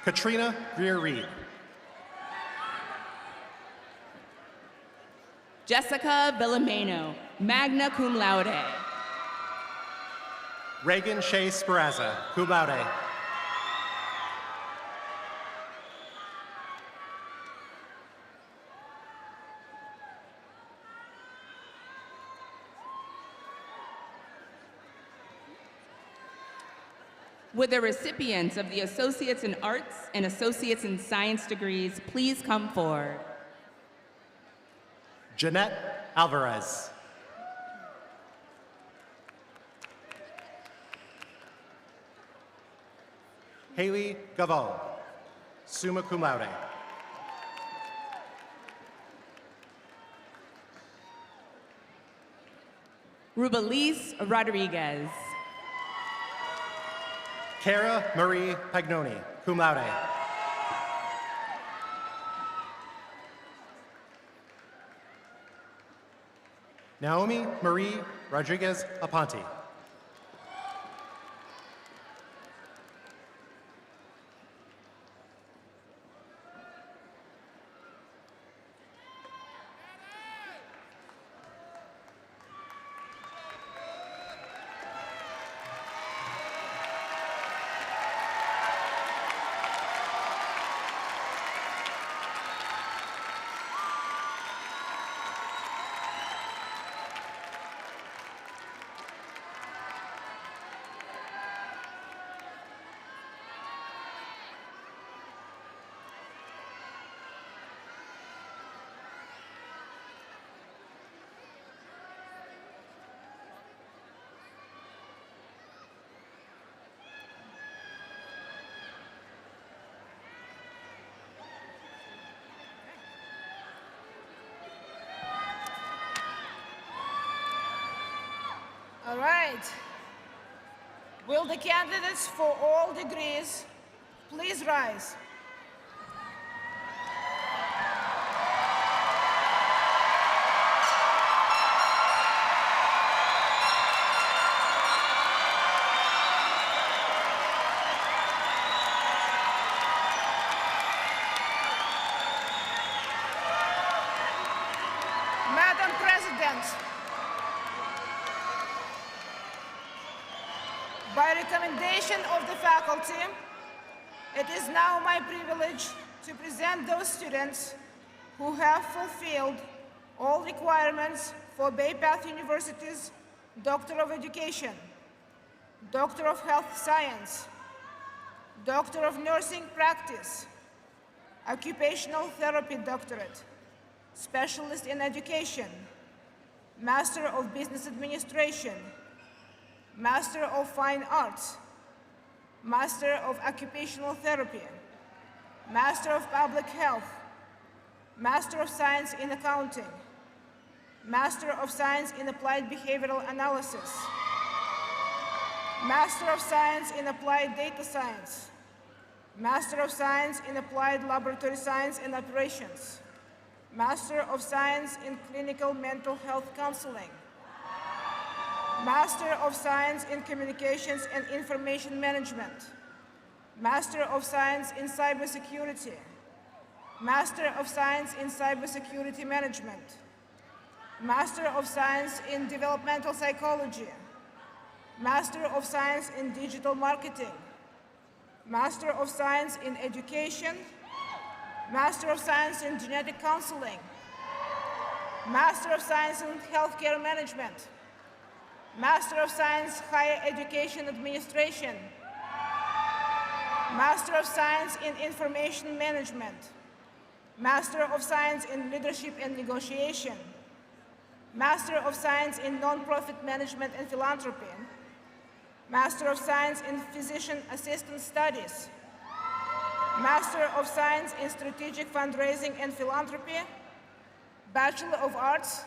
Katrina Greer Reed. Jessica Villameno, magna cum laude. Reagan Shea Sperazza, cum laude. Would the recipients of the Associates in Arts and Associates in Science degrees please come forward? Jeanette Alvarez. Haley Gavot, summa cum laude. Rubelise Rodriguez. Cara Marie Pagnoni, cum laude. Naomi Marie Rodriguez Aponte. All right. Will the candidates for all degrees please rise? Madam President, by recommendation of the faculty, it is now my privilege to present those students who have fulfilled all requirements for Bay Path University's Doctor of Education, Doctor of Health Science, Doctor of Nursing Practice, Occupational Therapy Doctorate, Specialist in Education, Master of Business Administration, Master of Fine Arts, Master of Occupational Therapy, Master of Public Health, Master of Science in Accounting, Master of Science in Applied Behavioral Analysis, Master of Science in Applied Data Science, Master of Science in Applied Laboratory Science and Operations, Master of Science in Clinical Mental Health Counseling, Master of Science in Communications and Information Management, Master of Science in Cybersecurity, Master of Science in Cybersecurity Management, Master of Science in Developmental Psychology, Master of Science in Digital Marketing, Master of Science in Education, Master of Science in Genetic Counseling, Master of Science in Healthcare Management, Master of Science Higher Education Administration, Master of Science in Information Management, Master of Science in Leadership and Negotiation, Master of Science in Nonprofit Management and Philanthropy, Master of Science in Physician Assistant Studies, Master of Science in Strategic Fundraising and Philanthropy, Bachelor of Arts,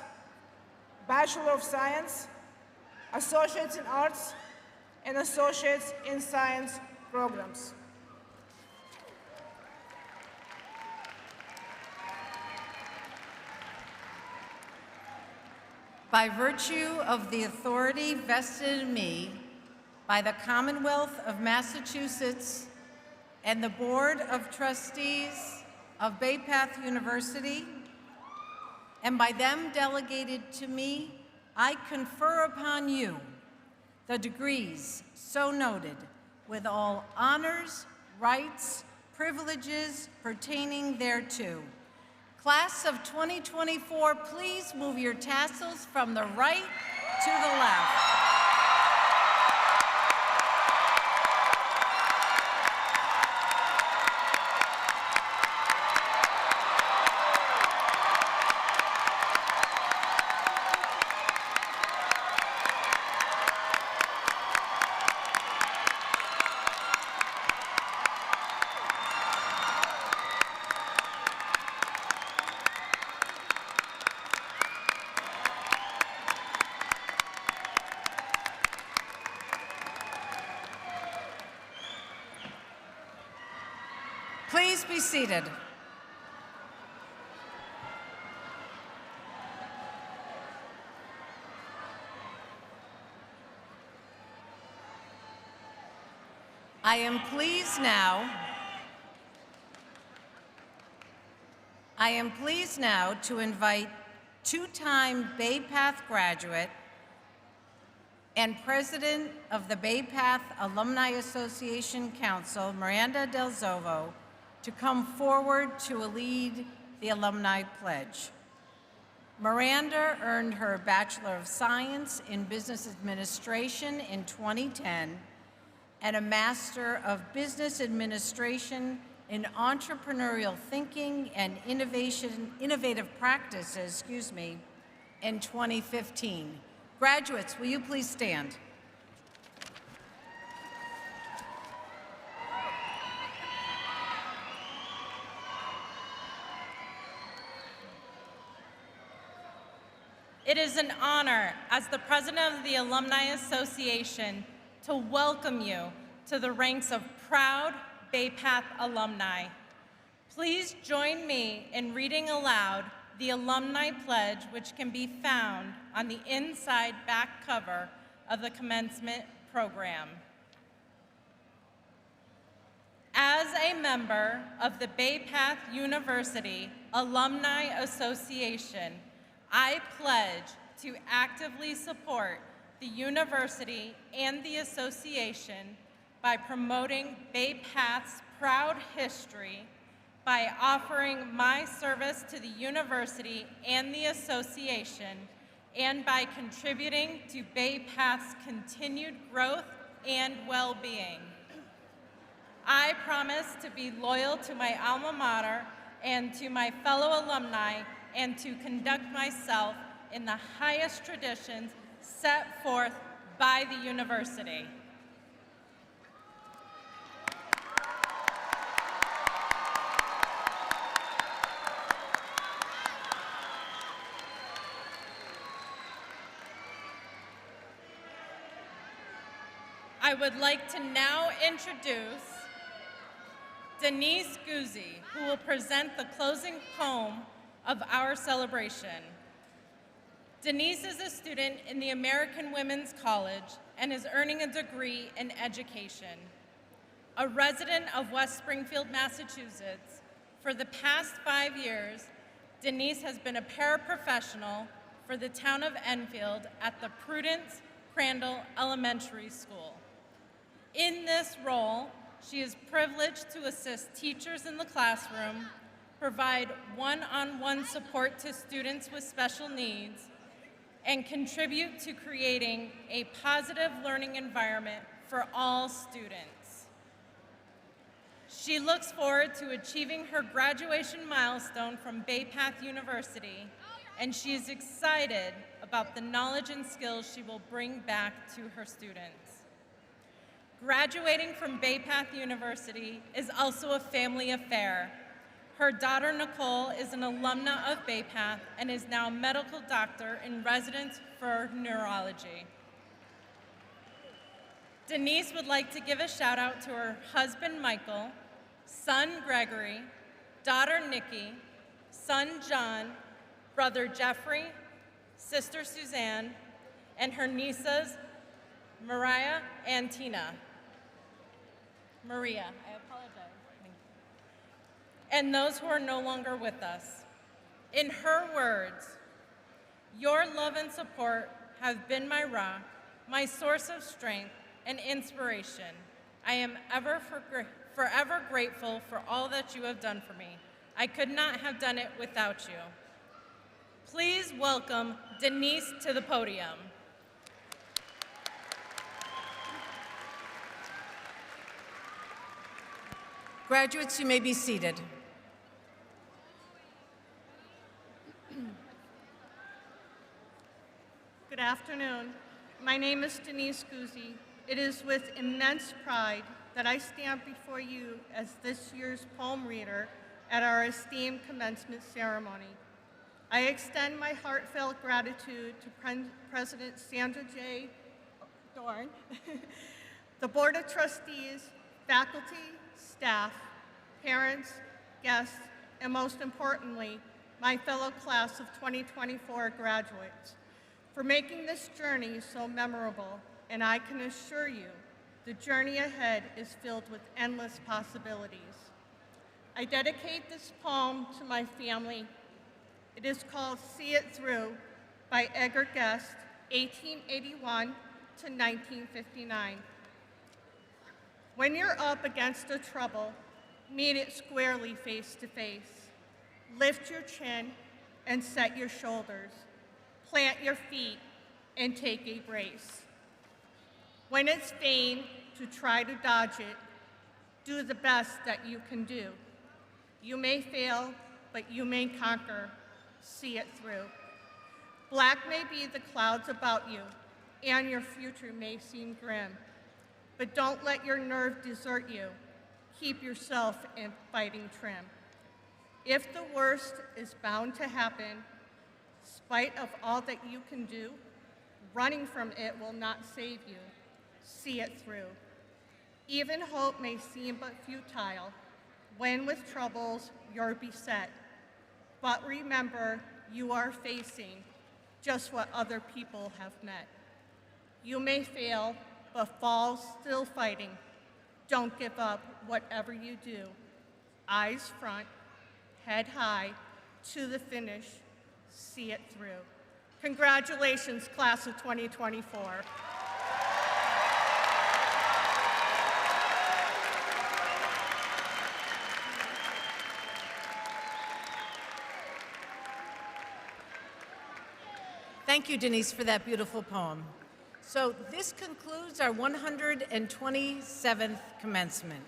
Bachelor of Science, Associates in Arts, and Associates in Science programs. By virtue of the authority vested in me by the Commonwealth of Massachusetts and the Board of Trustees of Bay Path University, and by them delegated to me, I confer upon you the degrees so noted with all honors, rights, privileges pertaining thereto. Class of 2024, please move your tassels from the right to the left. Please be seated. I am pleased now to invite two-time Bay Path graduate and president of the Bay Path Alumni Association Council, Miranda Del Zovo, to come forward to lead the Alumni Pledge. Miranda earned her Bachelor of Science in Business Administration in 2010 and a Master of Business Administration in Entrepreneurial Thinking and Innovative Practices, in 2015. Graduates, will you please stand? It is an honor, as the president of the Alumni Association, to welcome you to the ranks of proud Bay Path alumni. Please join me in reading aloud the Alumni Pledge, which can be found on the inside back cover of the commencement program. As a member of the Bay Path University Alumni Association, I pledge to actively support the university and the association by promoting Bay Path's proud history, by offering my service to the university and the association, and by contributing to Bay Path's continued growth and well-being. I promise to be loyal to my alma mater and to my fellow alumni, and to conduct myself in the highest traditions set forth by the university. I would like to now introduce Denise Guzzi, who will present the closing poem of our celebration. Denise is a student in the American Women's College and is earning a degree in education. A resident of West Springfield, Massachusetts, for the past 5 years, Denise has been a paraprofessional for the town of Enfield at the Prudence Crandall Elementary School. In this role, she is privileged to assist teachers in the classroom, provide one-on-one support to students with special needs, and contribute to creating a positive learning environment for all students. She looks forward to achieving her graduation milestone from Bay Path University, and she is excited about the knowledge and skills she will bring back to her students. Graduating from Bay Path University is also a family affair. Her daughter, Nicole, is an alumna of Bay Path and is now a medical doctor in residence for neurology. Denise would like to give a shout out to her husband, Michael, son, Gregory, daughter, Nikki, son, John, brother, Jeffrey, sister, Suzanne, and her nieces, Mariah and Tina. Maria, I apologize. And those who are no longer with us. In her words, your love and support have been my rock, my source of strength and inspiration. I am forever grateful for all that you have done for me. I could not have done it without you. Please welcome Denise to the podium. Graduates, you may be seated. Good afternoon. My name is Denise Guzzi. It is with immense pride that I stand before you as this year's poem reader at our esteemed commencement ceremony. I extend my heartfelt gratitude to President Sandra J. the Board of Trustees, faculty, staff, parents, guests, and most importantly, my fellow class of 2024 graduates, for making this journey so memorable. And I can assure you, the journey ahead is filled with endless possibilities. I dedicate this poem to my family. It is called See It Through by Edgar Guest, 1881 to 1959. When you're up against a trouble, meet it squarely face to face. Lift your chin and set your shoulders. Plant your feet and take a brace. When it's vain to try to dodge it, do the best that you can do. You may fail, but you may conquer. See it through. Black may be the clouds about you, and your future may seem grim. But don't let your nerve desert you. Keep yourself in fighting trim. If the worst is bound to happen, in spite of all that you can do, running from it will not save you. See it through. Even hope may seem but futile when with troubles you're beset. But remember, you are facing just what other people have met. You may fail, but fall still fighting. Don't give up, whatever you do. Eyes front, head high, to the finish. See it through. Congratulations, class of 2024. Thank you, Denise, for that beautiful poem. So this concludes our 127th commencement.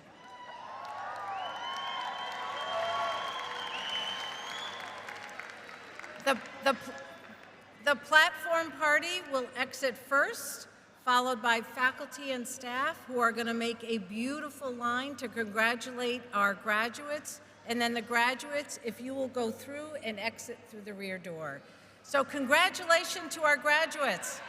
The platform party will exit first, followed by faculty and staff who are going to make a beautiful line to congratulate our graduates, and then the graduates, if you will go through and exit through the rear door. So congratulations to our graduates.